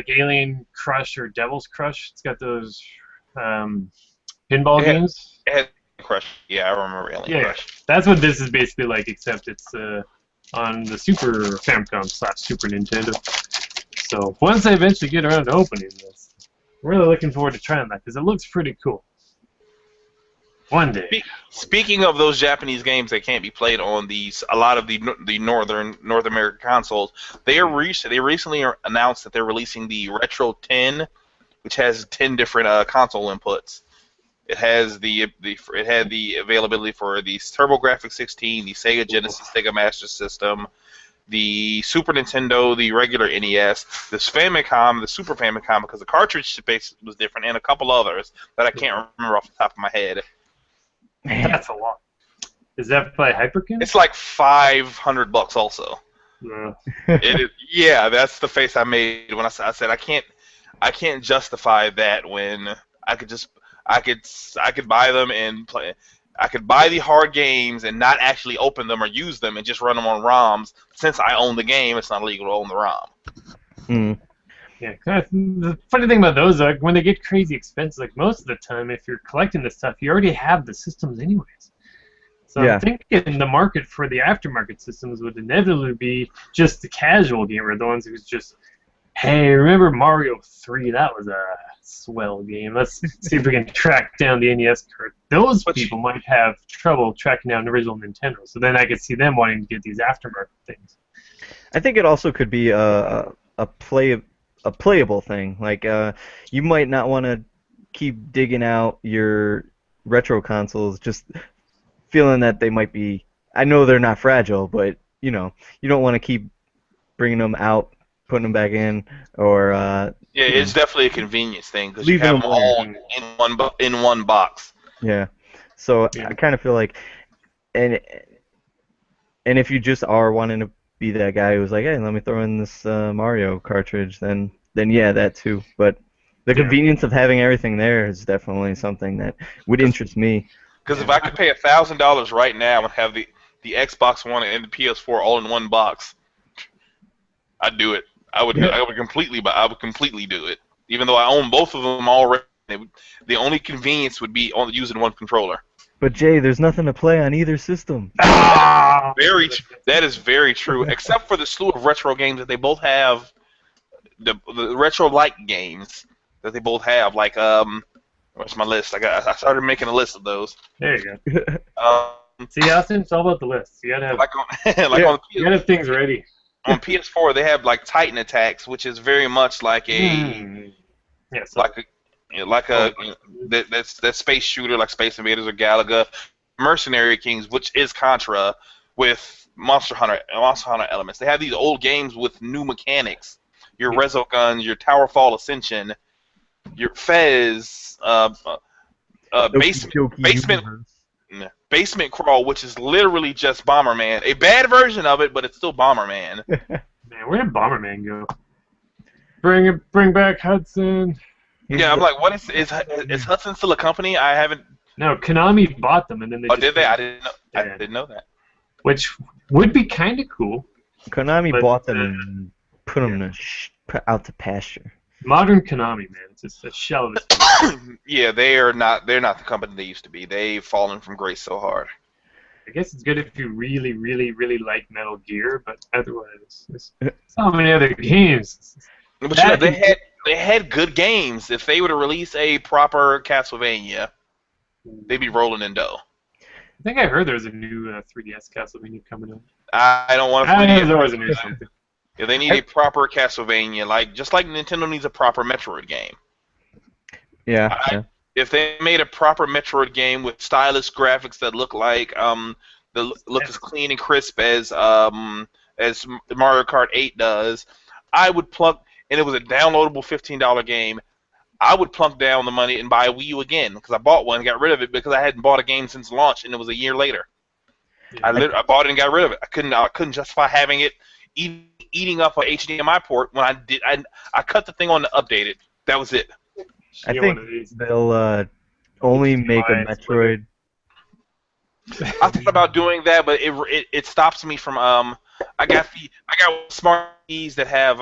Alien Crush or Devil's Crush. It's got those pinball games. It had Crush. Yeah, I remember Alien Crush. That's what this is basically like, except it's on the Super Famicom / Super Nintendo. So once I eventually get around to opening this, I'm really looking forward to trying that because it looks pretty cool. One day. Speaking of those Japanese games that can't be played on a lot of the North American consoles, they recently announced that they're releasing the Retro 10, which has 10 different console inputs. It has it had the availability for the TurboGrafx 16, the Sega Genesis, Sega Master System, the Super Nintendo, the regular NES, this Famicom, the Super Famicom, because the cartridge space was different, and a couple others that I can't remember off the top of my head. That's a lot. Is that by Hyperkin? It's like $500 also. Yeah. It is, yeah, that's the face I made when I said I can't justify that when I could buy them and play. I could buy the hard games and not actually open them or use them and just run them on ROMs. Since I own the game, it's not illegal to own the ROM. Mm. Yeah, the funny thing about those, like, when they get crazy expensive, like most of the time, if you're collecting this stuff, you already have the systems anyways. So Yeah. I'm thinking the market for the aftermarket systems would inevitably be just the casual gamer, the ones who's just, hey, remember Mario 3? That was a swell game. Let's see if we can track down the NES card. Those people might have trouble tracking down the original Nintendo. So then I could see them wanting to get these aftermarket things. I think it also could be a playable thing. Like you might not want to keep digging out your retro consoles, just feeling that they might be. I know they're not fragile, but you don't want to keep bringing them out, putting them back in, or yeah, it's definitely a convenience thing because you leaving have them them all in one box. Yeah. So I kind of feel like, and if you just are wanting to be that guy who's like, hey, let me throw in this Mario cartridge, then yeah, that too. But the convenience of having everything there is definitely something that would interest me. Because if I could pay $1,000 right now and have the Xbox One and the PS4 all in one box, I'd do it. I would completely do it. Even though I own both of them already, the only convenience would be on using one controller. But Jay, there's nothing to play on either system. That is very true. Except for the slew of retro games that they both have, the retro-like games that they both have. Like where's my list? I started making a list of those. There you go. See, Austin, it's all about the list. You gotta have you gotta have things ready. On PS4, they have like Titan Attacks, which is very much like a that space shooter like Space Invaders or Galaga. Mercenary Kings, which is Contra, with Monster Hunter elements. They have these old games with new mechanics. Your Rezo Guns, your Towerfall Ascension, your Fez, Doki Doki basement Universe. basement crawl, which is literally just Bomberman, a bad version of it, but it's still Bomberman. Man, where did Bomberman go? Bring back Hudson. Yeah, I'm like, what is Hudson still a company? I haven't. No, Konami bought them, and then they. Oh, just did they? I didn't know. I Yeah. didn't know that. Which would be kind of cool. Konami But, bought them and put them out to pasture. Modern Konami, man, it's just a shell of its. Yeah, they're not the company they used to be. They've fallen from grace so hard. I guess it's good if you really, really, really like Metal Gear, but otherwise, there's so many other games. But you know, they had good games. If they were to release a proper Castlevania, they'd be rolling in dough. I think I heard there's a new 3DS Castlevania coming out. I don't want to. There's always a new something. Yeah, they need a proper Castlevania, just like Nintendo needs a proper Metroid game. Yeah. If they made a proper Metroid game with stylish graphics that look like look as clean and crisp as Mario Kart 8 does, I would plunk, and it was a downloadable $15 game. I would plunk down the money and buy a Wii U again because I bought one and got rid of it because I hadn't bought a game since launch, and it was a year later. Yeah. I bought it and got rid of it. I couldn't justify having it eating up an HDMI port when I cut the thing on to update it. That was it. I think they'll only make a Metroid. I thought about doing that, but it stops me from I got smart TVs that have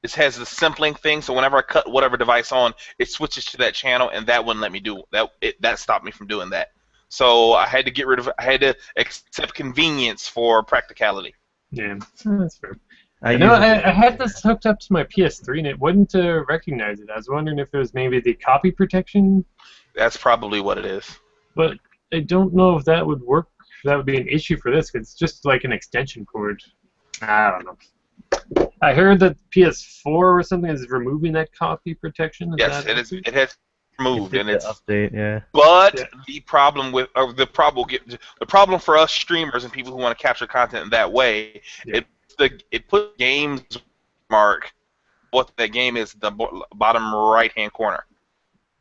it has the simpling thing, so whenever I cut whatever device on, it switches to that channel, and that wouldn't let me do that. That stopped me from doing that. So I had to accept convenience for practicality. Yeah, that's fair. I I had this hooked up to my PS3 and it wouldn't recognize it. I was wondering if it was maybe the copy protection. That's probably what it is. But I don't know if that would work. If that would be an issue for this, 'cause it's just like an extension cord. I don't know. I heard that PS4 or something is removing that copy protection. Yes, it is. It has removed, and it's update. Yeah. But the problem for us streamers and people who want to capture content in that way, it put games mark what that game is the bottom right hand corner.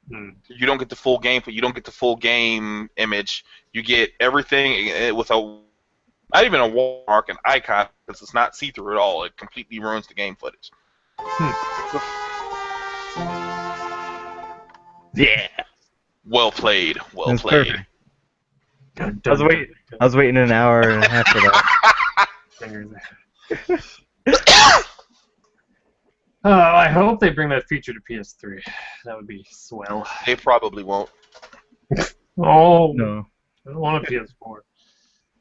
You don't get the full game, but you don't get the full game image. You get everything with not even a watermark, an icon, because it's not see through at all. It completely ruins the game footage. Yeah. Well played. Well That's played. Perfect. I was waiting an hour and a half for that. I hope they bring that feature to PS3. That would be swell. They probably won't. Oh No. I don't want a PS4.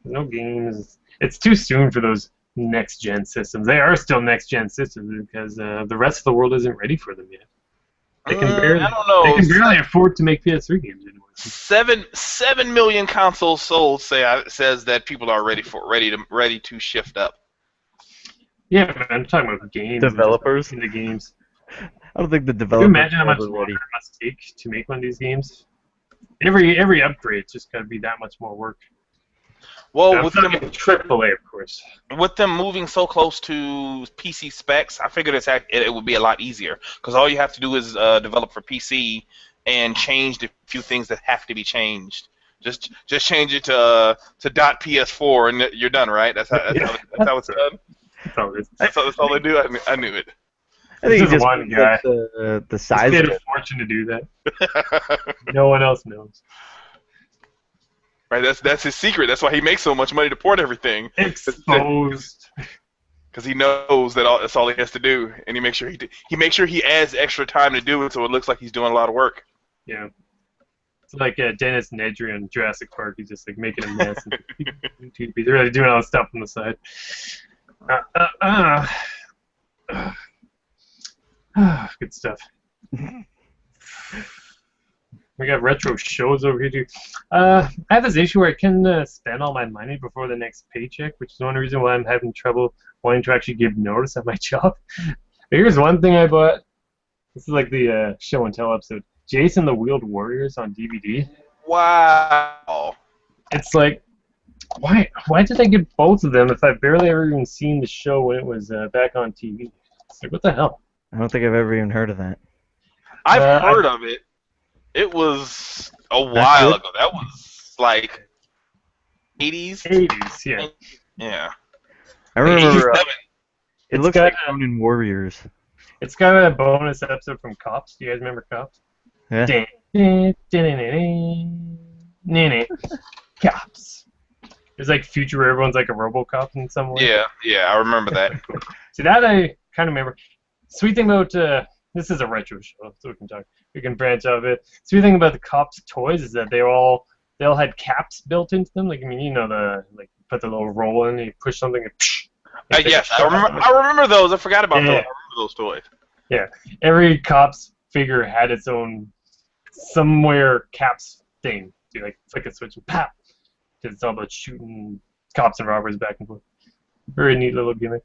No games. It's too soon for those next-gen systems. They are still next-gen systems because the rest of the world isn't ready for them yet. They can barely. I don't know. They can barely afford to make PS3 games anymore. 7 million consoles sold says that people are ready to shift up. Yeah, man, I'm talking about games. Developers? In the games. I don't think the Can developers you imagine how much are longer ready. it must take to make one of these games? Every upgrade's just got to be that much more work. Well, I'm talking AAA, of course. with them moving so close to PC specs, I figured it would be a lot easier because all you have to do is develop for PC and change the few things that have to be changed. Just change it to .ps4 and you're done, right? That's how it's done. That's all they do. I knew it. I think Just just one guy. the size Paid of a it. fortune to do that. No one else knows. Right, that's his secret. That's why he makes so much money to port everything. Exposed. Because he knows that's all he has to do, and he makes sure he adds extra time to do it, so it looks like he's doing a lot of work. Yeah. It's like Dennis Nedry on Jurassic Park. He's just like making a mess. And he's really doing all the stuff on the side. Good stuff. We got retro shows over here too. I have this issue where I can spend all my money before the next paycheck, which is one reason why I'm having trouble wanting to actually give notice at my job. But here's one thing I bought. This is like the show and tell episode. Jason the Wheeled Warriors on DVD. Wow. It's like, why did I get both of them if I've barely ever even seen the show when it was back on TV? It's like, what the hell? I don't think I've ever even heard of that. I've I heard of it. It was a Not while good. ago. That was like 80s. 80s, yeah. Yeah. I Like remember 87. it It's looks got like Ronin Warriors. it's got a bonus episode from Cops. Do you guys remember Cops? Yeah. Cops. It's like future where everyone's like a RoboCop in some way. Yeah, I remember that. See, that I kind of remember. Sweet thing about this is a retro show, so we can talk. We can branch out of it. Sweet thing about the Cops toys is that they all had caps built into them. Like, I mean, you know, the like put the little roll in, you push something, and Yes, I remember those. I forgot about those. Yeah. I remember those toys. Yeah, every Cops figure had its own somewhere caps thing. So you like flick a switch and pop, because it's all about shooting cops and robbers back and forth. Very neat little gimmick.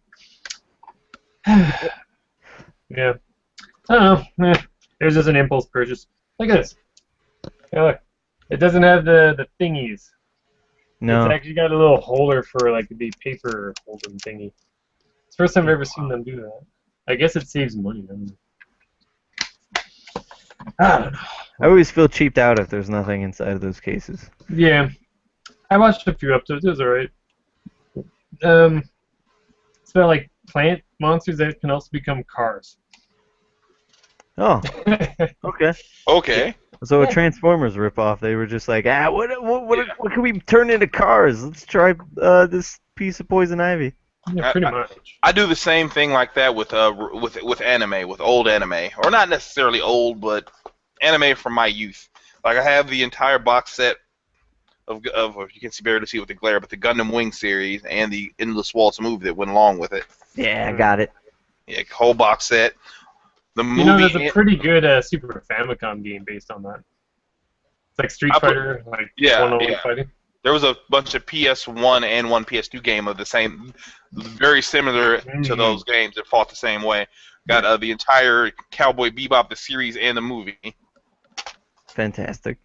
Yeah. I don't know. There's just an impulse purchase. Look at this. Yeah, look. It doesn't have the thingies. No. It's actually got a little holder for like the paper holding thingy. It's the first time I've ever seen them do that. I guess it saves money. I don't know. I don't know. I always feel cheaped out if there's nothing inside of those cases. Yeah. I watched a few episodes. It was alright. It's about like plant monsters that can also become cars. Oh, okay. Okay. So a Yeah. Transformers ripoff. They were just like, what can we turn into cars? Let's try this piece of poison ivy. Yeah, pretty much. I do the same thing like that with anime, with old anime, or not necessarily old, but anime from my youth. Like I have the entire box set of you can barely see with the glare, but the Gundam Wing series and the Endless Waltz movie that went along with it. Yeah, I got it. Yeah, whole box set. The movie. You know, there's a pretty good Super Famicom game based on that. It's like Street Fighter, like one-on-one fighting. There was a bunch of PS1 and one PS2 game of the same, very similar to those games that fought the same way. Got the entire Cowboy Bebop, the series, and the movie. Fantastic.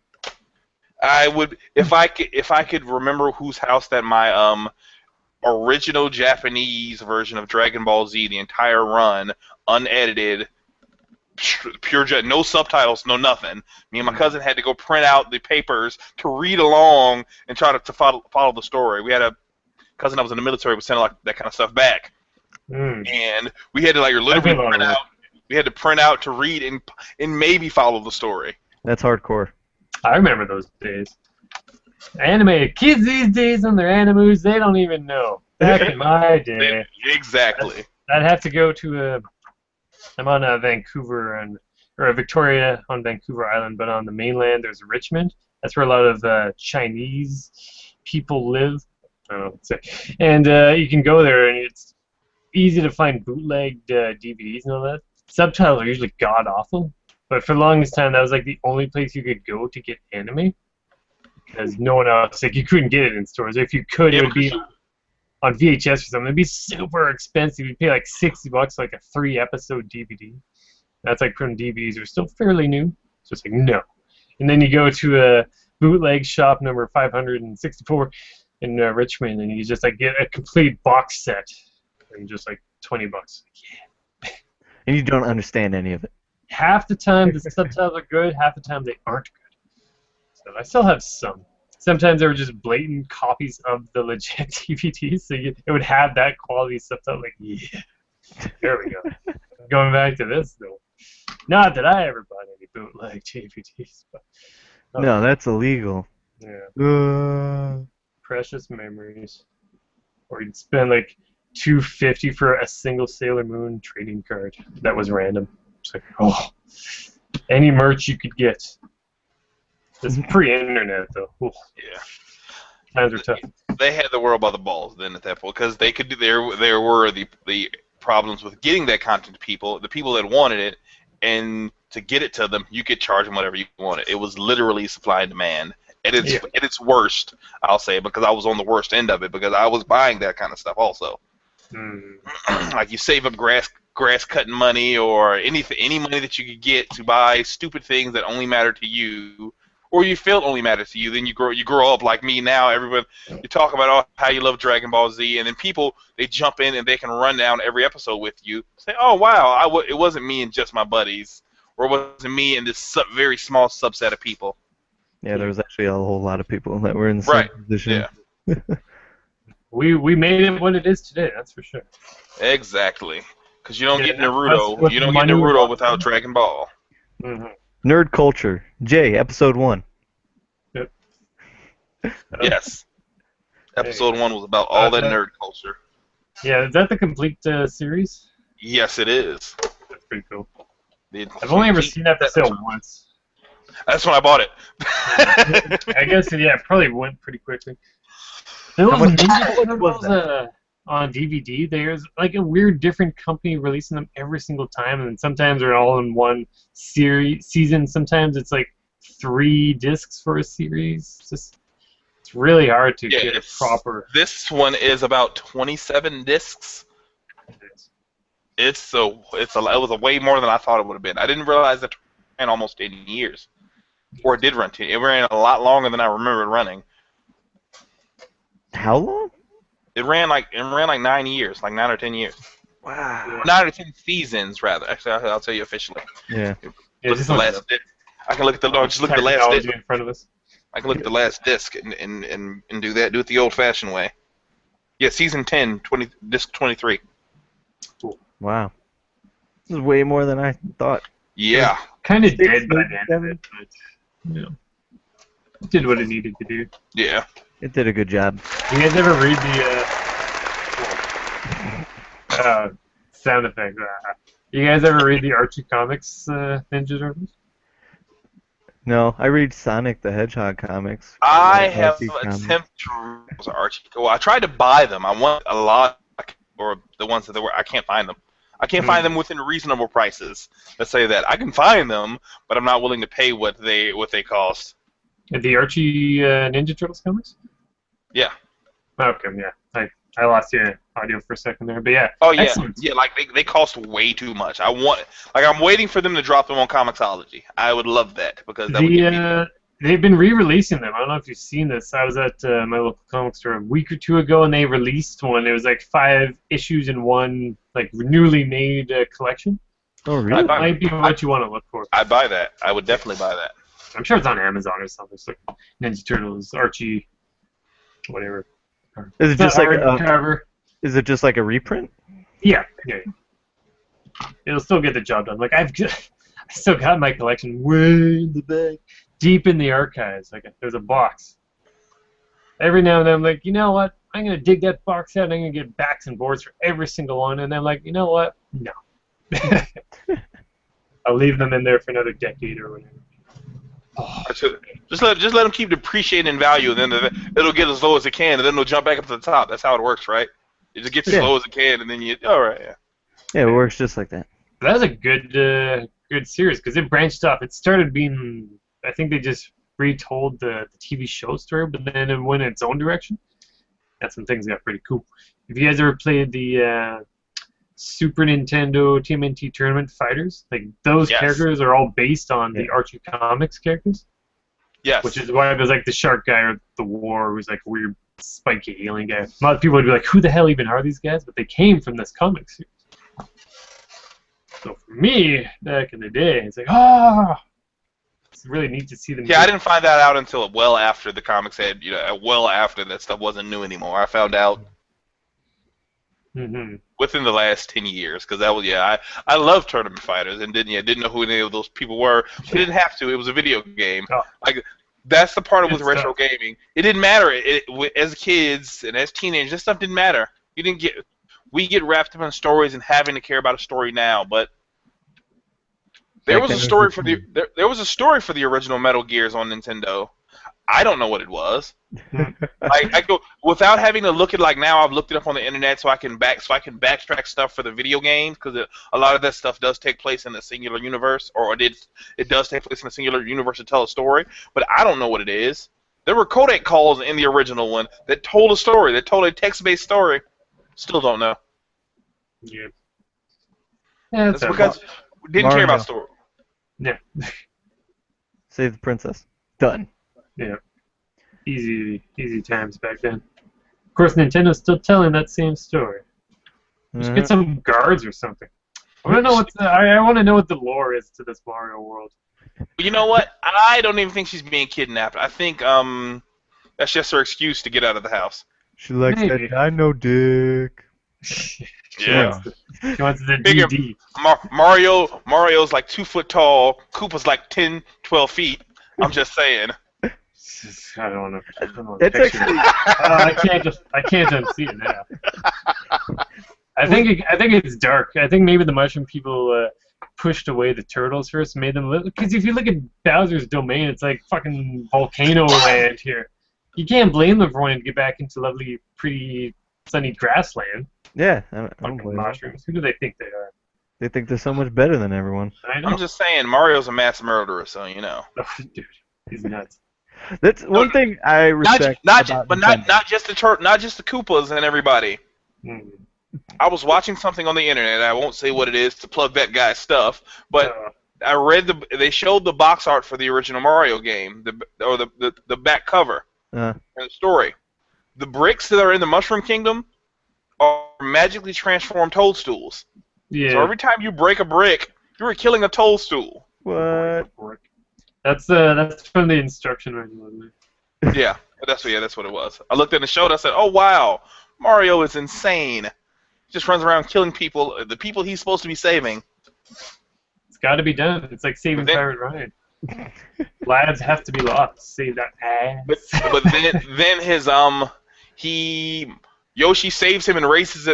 I would, if I could remember whose house that my original Japanese version of Dragon Ball Z, the entire run, unedited, pure no subtitles, no nothing. Me and my cousin had to go print out the papers to read along and try to follow the story. We had a cousin that was in the military would send like that kind of stuff back, and we had to like literally print out. We had to print out to read and maybe follow the story. That's hardcore. I remember those days. Animated kids these days on their animus, they don't even know. Back in my day, Exactly. I'd have to go to I'm on Vancouver or Victoria on Vancouver Island, but on the mainland there's Richmond. That's where a lot of Chinese people live. I don't know. And you can go there, and it's easy to find bootlegged DVDs and all that. Subtitles are usually god awful, but for the longest time that was like the only place you could go to get anime, because no one else, like, you couldn't get it in stores. If you could, it would be on VHS or something. It'd be super expensive. You'd pay like $60 for like a 3-episode DVD. That's like when DVDs are still fairly new. So it's like, no. And then you go to a bootleg shop number 564 in Richmond, and you just like get a complete box set and just like $20. Yeah. And you don't understand any of it. Half the time the subtitles are good, half the time they aren't good. So I still have some. Sometimes they were just blatant copies of the legit DVDs, so it would have that quality subtitle. Like, yeah, there we go. Going back to this though, not that I ever bought any bootleg DVDs, but No, that's illegal. yeah, precious memories. Or you'd spend like $250 for a single Sailor Moon trading card that was random. It's like, oh, any merch you could get. This is pre-internet though. Oof. Yeah. Times were tough. They had the world by the balls then at that point, because they could do. There were the problems with getting that content to people, the people that wanted it, and to get it to them, you could charge them whatever you wanted. It was literally supply and demand at its worst. I'll say, because I was on the worst end of it, because I was buying that kind of stuff also. Like you save up grass cutting money or any money that you could get to buy stupid things that only matter to you or your field only matters to you. Then you grow up like me now. Everyone, you talk about how you love Dragon Ball Z, and then people they jump in and they can run down every episode with you. Say, oh wow, it wasn't me and just my buddies, or it wasn't me and this very small subset of people. Yeah, there was actually a whole lot of people that were in the Right. same position. Yeah. We made it what it is today. That's for sure. Exactly. Because you don't get that's Naruto. what You don't get money Naruto was. without Dragon Ball. Mm-hmm. Nerd culture. Jay, episode 1. Yep. Yes. Episode 1 was about all that nerd culture. Yeah, is that the complete series? Yes, it is. That's pretty cool. The I've only ever seen episode once. That's when I bought it. I guess it probably went pretty quickly. There was Ninja Turtles on DVD. There's like a weird different company releasing them every single time, and sometimes they're all in one season. Sometimes it's like 3 discs for a series. It's really hard to get a proper. This one is about 27 discs. It was way more than I thought it would have been. I didn't realize that it ran almost 10 years. Or it did run 10. It ran a lot longer than I remember running. How long? It ran like 9 years, like 9 or 10 years. Wow. 9 or 10 seasons, rather. Actually, I'll tell you officially. Yeah. Look at the last disc. I can look at the just look at the last disc in front of us. I can look at the last disc and do that. Do it the old-fashioned way. Yeah, season 10, disc 23. Cool. Wow. This is way more than I thought. Yeah. Kind of dead by the end of it, but it did what it needed to do. Yeah. It did a good job. You guys ever read the sound effect? You guys ever read the Archie Comics Ninja Turtles? No, I read Sonic the Hedgehog comics. I have Archie comics. attempted to read Archie. Well, I tried to buy them. I want a lot, or the ones that were. I can't find them. I can't find them within reasonable prices. Let's say that I can find them, but I'm not willing to pay what they cost. The Archie Ninja Turtles comics? Yeah. Okay, yeah. I lost your audio for a second there, but yeah. Oh yeah, excellent. yeah. Like they cost way too much. I'm waiting for them to drop them on Comixology. I would love that because that would give me. They've been re-releasing them. I don't know if you've seen this. I was at my local comic store a week or 2 ago, and they released one. It was like 5 issues in one, like newly made collection. Oh really? That might be what you want to look for. I'd buy that. I would definitely buy that. I'm sure it's on Amazon or something. It's like Ninja Turtles, Archie, whatever. Is it just like a cover? Is it just like a reprint? Yeah. It'll still get the job done. Like I still got my collection way in the back, deep in the archives. Like there's a box. Every now and then I'm like, you know what? I'm gonna dig that box out and I'm gonna get backs and boards for every single one. And I'm like, you know what? No. I'll leave them in there for another decade or whatever. Just let them keep depreciating in value, and then it'll get as low as it can, and then it'll jump back up to the top. That's how it works, right? It just gets as low as it can, and then all right, yeah. Yeah, it works just like that. That was a good series because it branched off. It started being, I think they just retold the TV show story, but then it went in its own direction. That's when things got pretty cool. Have you guys ever played the Super Nintendo TMNT Tournament Fighters? Like those characters are all based on the Archie Comics characters. Yes. Which is why there's like the shark guy or the war who's like a weird spiky alien guy. A lot of people would be like, who the hell even are these guys? But they came from this comic series. So for me, back in the day, it's like, it's really neat to see them. Yeah, I didn't find that out until well after the comics had, well after that stuff wasn't new anymore. I found out within the last 10 years, because that was, I love Tournament Fighters and didn't know who any of those people were. We didn't have to. It was a video game. Like that's the part with retro gaming. It didn't matter. As kids and as teenagers, this stuff didn't matter. We get wrapped up in stories and having to care about a story now, but there was a story for the original Metal Gears on Nintendo. I don't know what it was. I go without having to look at now. I've looked it up on the internet so I can backtrack stuff for the video game because a lot of that stuff does take place in the singular universe, or it does take place in a singular universe to tell a story. But I don't know what it is. There were codec calls in the original one that told a story, that told a text-based story. Still don't know. Yeah. That's because we didn't care about story. Yeah. Save the princess. Done. Yeah, easy times back then. Of course, Nintendo's still telling that same story. We should get Uh, some guards or something. I want to know I want to know what the lore is to this Mario world. You know what? I don't even think she's being kidnapped. I think that's just her excuse to get out of the house. she likes that Maybe. dino dick. she Yeah. wants the Figure DD. Mario's like 2 foot tall. Koopa's like 10, 12 feet. I'm just saying. I don't want to. That's picture actually it. I can't unsee it now. I think it's dark. I think maybe the mushroom people pushed away the turtles first, made them live. Because if you look at Bowser's domain, it's like fucking volcano land here. You can't blame them for wanting to get back into lovely, pretty, sunny grassland. yeah. I don't Fucking blame them. mushrooms. Who do they think they are? They think they're so much better than everyone. I know. I'm just saying Mario's a mass murderer, so you know. Oh, dude, he's nuts. That's one thing I respect about Nintendo. Not just the Koopas and everybody. Mm. I was watching something on the internet. I won't say what it is to plug that guy's stuff, but I read they showed the box art for the original Mario game, the back cover and the story. The bricks that are in the Mushroom Kingdom are magically transformed toadstools. Yeah. So every time you break a brick, you're killing a toadstool. What? That's from the instruction manual. Yeah, that's what it was. I looked at the show and I said, "Oh wow, Mario is insane. Just runs around killing people, the people he's supposed to be saving." It's got to be done. It's like saving Pirate Ryan. Lives have to be lost. Save that ass. But then his Yoshi saves him and raises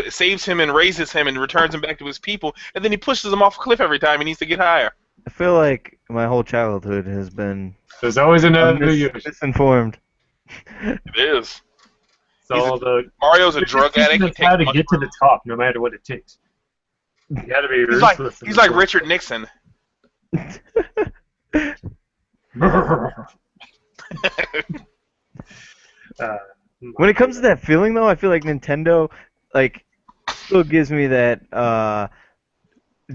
him and returns him back to his people, and then he pushes him off a cliff every time he needs to get higher. I feel like my whole childhood has been There's always another Yoshi. misinformed. It is. Mario's a drug addict. That's how to get to the top, no matter what it takes. You gotta be ruthless. He's like Richard Nixon. When it comes to that feeling, though, I feel like Nintendo, still gives me that.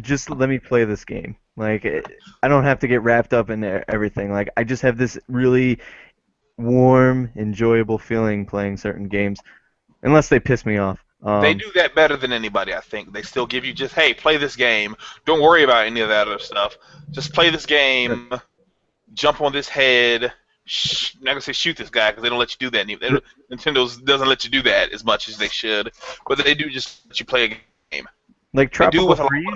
Just let me play this game. I don't have to get wrapped up in everything. I just have this really warm, enjoyable feeling playing certain games, unless they piss me off. They do that better than anybody, I think. They still give you just, hey, play this game. Don't worry about any of that other stuff. Just play this game. Jump on this head. I'm not gonna say shoot this guy because they don't let you do that. Nintendo doesn't let you do that as much as they should, but they do just let you play a game. Like Tropical Freeze.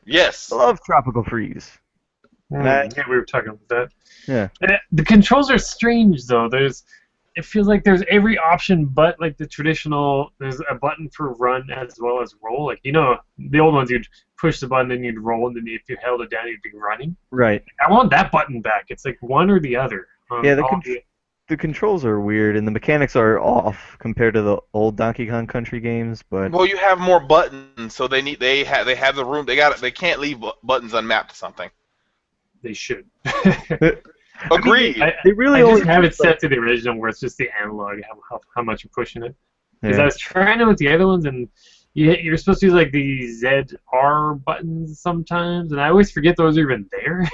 Yes. I love Tropical Freeze. Yeah, we were talking about that. Yeah. And the controls are strange though. It feels like there's every option but like the traditional. There's a button for run as well as roll. Like the old ones you'd push the button and you'd roll, and then if you held it down you'd be running. Right. I want that button back. It's like one or the other. Yeah, the controls are weird and the mechanics are off compared to the old Donkey Kong Country games. But well, you have more buttons, so they have the room. They can't leave buttons unmapped to something. They should. Agreed. They really I only just have it set to the original where it's just the analog, how much you're pushing it. Because I was trying it with the other ones, and you're supposed to use like the ZR buttons sometimes, and I always forget those are even there.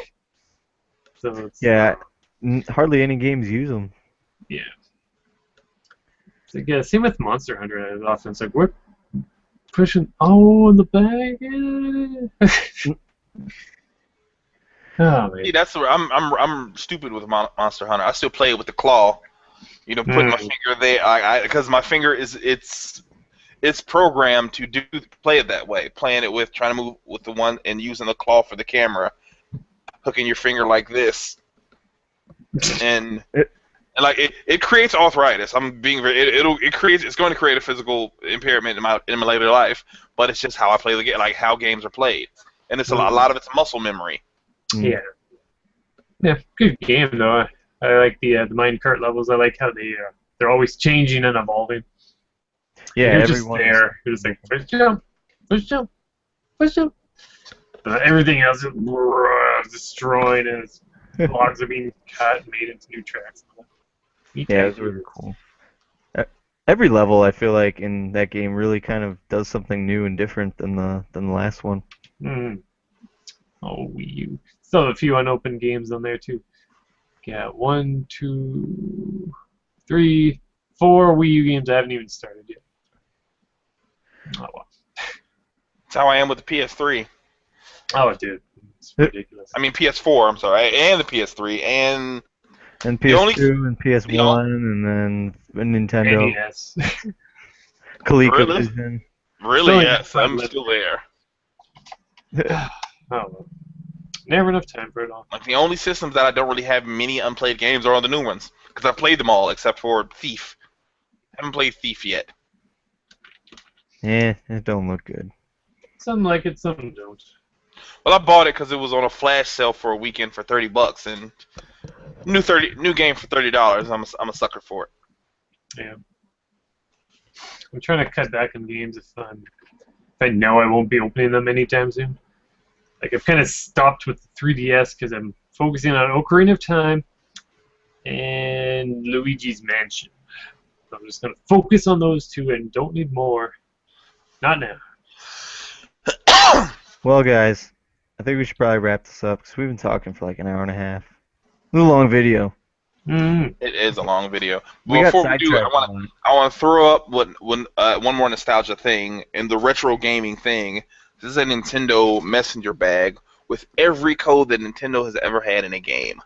So it's, hardly any games use them. Yeah. So, yeah, same with Monster Hunter. Often it's like we're pushing. Oh, in the bag. Oh, man. See, that's where I'm stupid with Monster Hunter. I still play it with the claw. Putting my finger there, because my finger it's programmed to play it that way. Playing it with trying to move with the one and using the claw for the camera, hooking your finger like this, and it creates arthritis. I'm being very it's going to create a physical impairment in my later life, but it's just how I play the game, like how games are played, and it's a lot of it's muscle memory. Yeah. Yeah, good game though. I like the minecart levels. I like how they're always changing and evolving. Yeah, you're just there. You're just like push jump, push jump, push jump. Everything else is destroyed as logs are being cut and made into new tracks. Yeah, it's really cool. Every level, I feel like in that game really kind of does something new and different than the last one. Mm. Oh, Wii U. Still have a few unopened games on there too. Got 1, 2, 3, 4 Wii U games I haven't even started yet. Oh, well. That's how I am with the PS3. Oh, dude. It's ridiculous. I mean PS4. I'm sorry, and the PS3, and the only PS2 and the only PS1 and then Nintendo. NES. really, ColecoVision. really Still yes, got I'm left. still there. Oh, well. Never enough time for it all. Like the only systems that I don't really have many unplayed games are on the new ones because I've played them all except for Thief. Haven't played Thief yet. Yeah, it don't look good. Some like it, some don't. Well, I bought it because it was on a flash sale for a weekend for $30, and new game for $30. I'm a sucker for it. Yeah. I'm trying to cut back on games if I know I won't be opening them anytime soon. Like I've kind of stopped with the 3DS because I'm focusing on Ocarina of Time and Luigi's Mansion. So I'm just gonna focus on those two and don't need more. Not now. Well, guys, I think we should probably wrap this up because we've been talking for like an hour and a half. A little long video. Mm. It is a long video. We got Before we do it, sidetracked. I want to throw up one more nostalgia thing in the retro gaming thing. This is a Nintendo Messenger bag with every code that Nintendo has ever had in a game.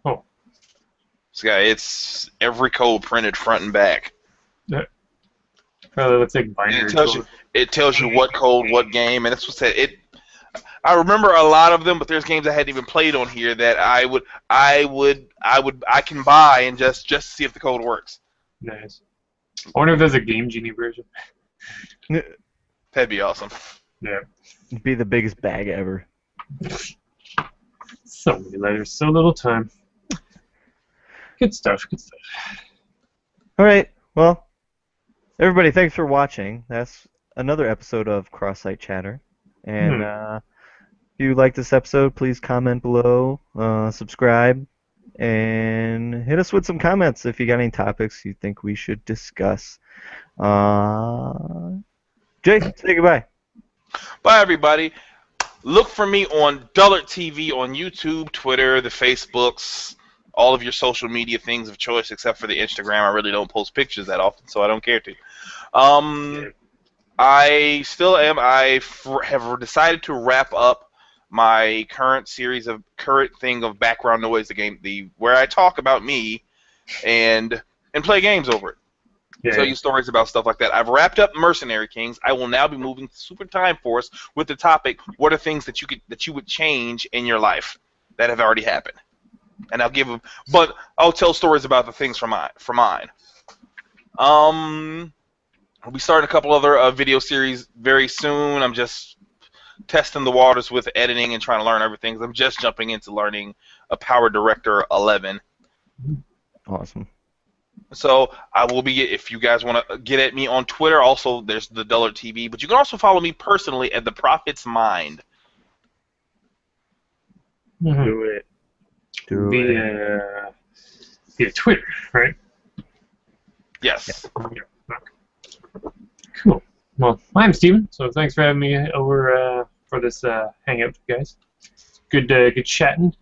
Oh. So yeah, it's every code printed front and back. Probably looks like binary code. It tells you what code, what game, and that's what said it. I remember a lot of them, but there's games I hadn't even played on here that I can buy and just see if the code works. Nice. I wonder if there's a Game Genie version. That'd be awesome. Yeah. It'd be the biggest bag ever. So many letters, so little time. Good stuff, good stuff. All right. Well, everybody, thanks for watching. That's another episode of Cross-Site Chatter. And if you like this episode, please comment below, subscribe, and hit us with some comments if you got any topics you think we should discuss. Jay, say goodbye. Bye, everybody. Look for me on Dullard TV on YouTube, Twitter, the Facebooks, all of your social media things of choice, except for the Instagram. I really don't post pictures that often, so I don't care to. I still am. Have decided to wrap up my current thing of background noise, where I talk about me and play games over it. Yeah. Tell you stories about stuff like that. I've wrapped up Mercenary Kings. I will now be moving to Super Time Force with the topic: what are things that you would change in your life that have already happened? And I'll give them, but I'll tell stories about the things from mine. I'll be starting a couple other video series very soon. I'm just testing the waters with editing and trying to learn everything. I'm just jumping into learning a Power Director 11. Awesome. So I will be, if you guys want to get at me on Twitter, also there's the Dullard TV, but you can also follow me personally at The Prophet's Mind. Mm-hmm. Do it. Do it. Via Twitter, right? Yes. Yeah. Cool. Well, I'm Steven, so thanks for having me over for this hangout, guys. Good chatting.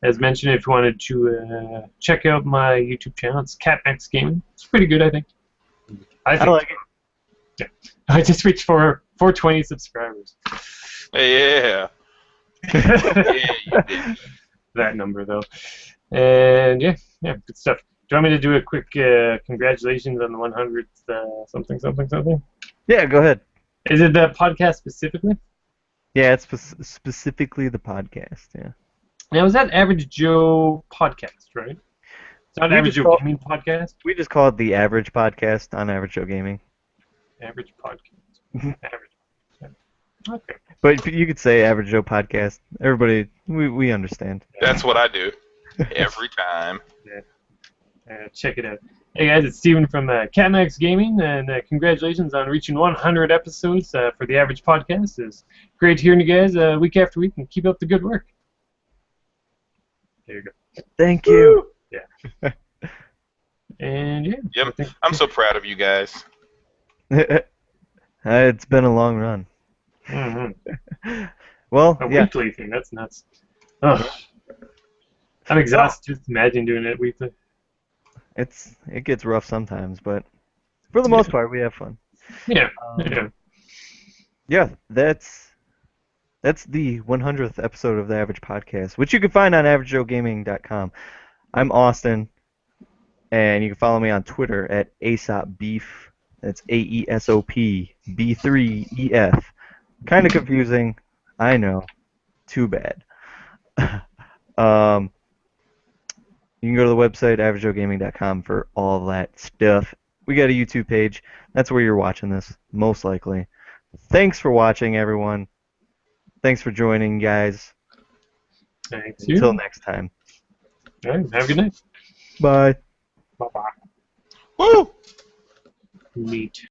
As mentioned, if you wanted to check out my YouTube channel, it's CatMax Gaming. It's pretty good, I think. I like it. Yeah. I just reached 420 subscribers. Yeah. Yeah, you did. That number, though. And yeah, good stuff. Do you want me to do a quick congratulations on the 100th something? Yeah, go ahead. Is it the podcast specifically? Yeah, it's specifically the podcast, yeah. Now, is that Average Joe Podcast, right? It's not We Average just Joe call- Gaming Podcast? We just call it the Average Podcast on Average Joe Gaming. Average Podcast. Average. Okay. But you could say Average Joe Podcast. Everybody, we understand. That's what I do every time. Check it out. Hey guys, it's Steven from CatMax Gaming, and congratulations on reaching 100 episodes for the Average Podcast. It's great hearing you guys week after week, and keep up the good work. There you go. Thank you. Yeah. And yeah. Yep. I'm so proud of you guys. It's been a long run. Mm-hmm. Well, A yeah. weekly thing, that's nuts. Ugh. I'm exhausted just imagining doing it weekly. It gets rough sometimes, but for the most part, we have fun. Yeah. Um, yeah, that's the 100th episode of the Average Podcast, which you can find on averagejoegaming.com. I'm Austin, and you can follow me on Twitter at AesopBeef. That's AESOP B3EF. Kind of confusing, I know. Too bad. um, you can go to the website averagejoegaming.com for all that stuff. We got a YouTube page. That's where you're watching this, most likely. Thanks for watching, everyone. Thanks for joining, guys. Thanks. Until next time. All right. Have a good night. Bye. Bye bye. Woo! Neat.